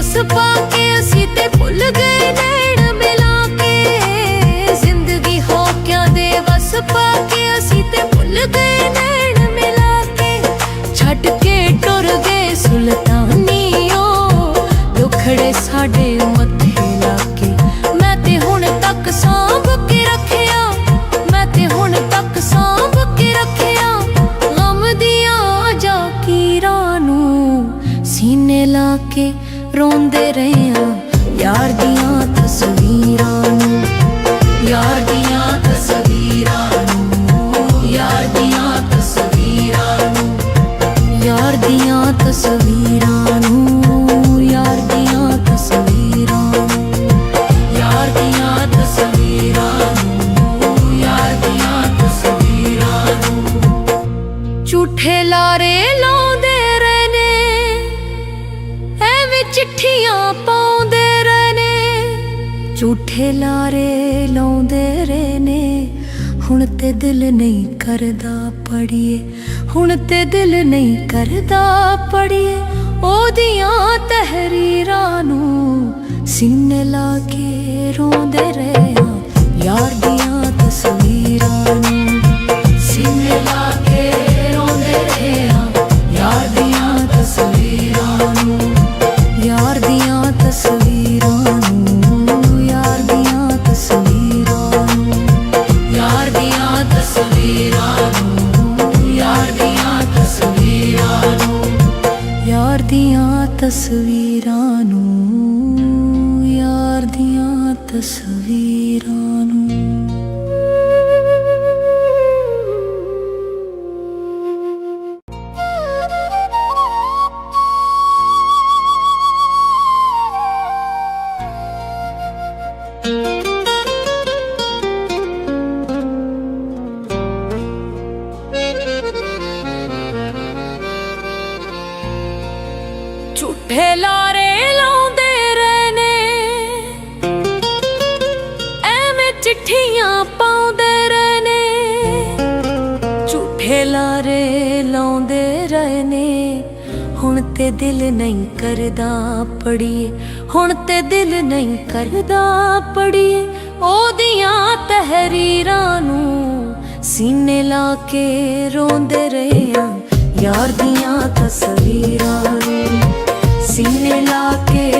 ਵਸ ਪਾ ਕੇ ਅਸੀਂ ਤੇ ਭੁੱਲ ਗਏ ਨੈਣ ਮਿਲਾ ਕੇ ਜ਼ਿੰਦਗੀ ਹੋਕਿਆਂ ਦੇ ਵਸ ਪਾ ਕੇ ਅਸੀਂ ਤੇ ਭੁੱਲ ਗਏ ਨੈਣ ਮਿਲਾ ਕੇ ਛੱਡ ਕੇ ਟੁਰ ਗਏ ਸੁਲਤਾਨੀਓ ਦੁਖੜੇ ਸਾਡੇ ਮੱਥੇ ਲਾ ਕੇ ਮੈਂ ਤੇ ਹੁਣ ਤੱਕ ਸਾਂਭ ਕੇ ਰੱਖਿਆ ਮੈਂ ਤੇ ਹੁਣ ਤੱਕ ਸਾਂਭ ਕੇ ਰੱਖਿਆ ਗਮ ਦੀਆਂ ਜਾਕੀਰਾਂ ਨੂੰ ਸੀਨੇ ਲਾ ਕੇ ਰੋਂਦੇ ਰਹੇ ਆਂ ਯਾਰ ਦੀਆਂ ਤਸਵੀਰਾਂ ਨੂੰ ਯਾਰ ਦੀਆਂ ਤਸਵੀਰਾਂ ਨੂੰ ਯਾਰ ਦੀਆਂ ਤਸਵੀਰਾਂ ਨੂੰ ਯਾਰ ਦੀਆਂ ਤਸਵੀਰਾਂ ਨੂੰ ਯਾਰ ਦੀਆਂ ਤਸਵੀਰਾਂ ਯਾਰ ਦੀਆਂ ਤਸਵੀਰਾਂ ਨੂੰ ਯਾਰ ਦੀਆਂ ਤਸਵੀਰਾਂ ਨੂੰ ਝੂਠੇ ਲਾਰੇ ਲਾਉਂਦੇ ਰਹੇ ਨੇ ਐਵੇਂ ਚਿੱਠੀਆਂ ਪਾਉਂਦੇ ਰਹੇ ਨੇ ਝੂਠੇ ਲਾਰੇ ਲਾਉਂਦੇ ਰਹੇ ਨੇ ਹੁਣ ਤੇ ਦਿਲ ਨਹੀਂ ਕਰਦਾ ਪੜੀਏ ਹੁਣ ਤੇ ਦਿਲ ਨਹੀਂ ਕਰਦਾ ਪੜੀਏ ਉਹਦੀਆਂ ਤਹਿਰੀਰਾਂ ਨੂੰ ਸੀਨੇ ਲਾ ਕੇ ਰੋਂਦੇ ਰਹੇ ਆਂ ਯਾਰ ਦੀਆਂ ਤਸਵੀਰਾਂ ਨੂੰ ਸੀਨੇ ਲਾ ਕੇ ਰੋਂਦੇ ਰਹੇ ਆਂ ਯਾਰ ਦੀਆਂ ਤਸਵੀਰਾਂ ਨੂੰ ਯਾਰ ਦੀਆਂ ਤਸਵੀਰਾਂ ਨੂੰ ਯਾਰ ਦੀਆਂ ਤਸਵੀਰਾਂ ਨੂੰ ਯਾਰ ਦੀਆਂ ਤਸਵੀਰਾਂ ਨੂੰ ਯਾਰ ਦੀਆਂ ਤਸਵੀਰਾਂ ਨੂੰ ਯਾਰ ਦੀਆਂ ਤਸਵੀਰਾਂ ਨੂੰ ਯਾਰ ਦੀਆਂ ਤਸਵੀਰਾਂ ਨੂੰ ਝੂਠੇ ਲਾਰੇ ਲਾਉਂਦੇ ਰਹੇ ਨੇ ਐਵੇਂ ਚਿੱਠੀਆਂ ਪਾਉਂਦੇ ਰਹੇ ਨੇ ਝੂਠੇ ਲਾਰੇ ਲਾਉਂਦੇ ਰਹੇ ਨੇ ਹੁਣ ਤੇ ਦਿਲ ਨਹੀਂ ਕਰਦਾ ਪੜੀਏ ਹੁਣ ਤੇ ਦਿਲ ਨਹੀਂ ਕਰਦਾ ਪੜੀਏ ਉਹਦੀਆਂ ਤਹਿਰੀਰਾਂ ਨੂੰ ਸੀਨੇ ਲਾ ਕੇ ਰੋਂਦੇ ਰਹੇ ਆਂ ਯਾਰ ਦੀਆਂ ਤਸਵੀਰਾਂ ਨੂੰ ਸੀਨੇ ਲਾ ਕੇ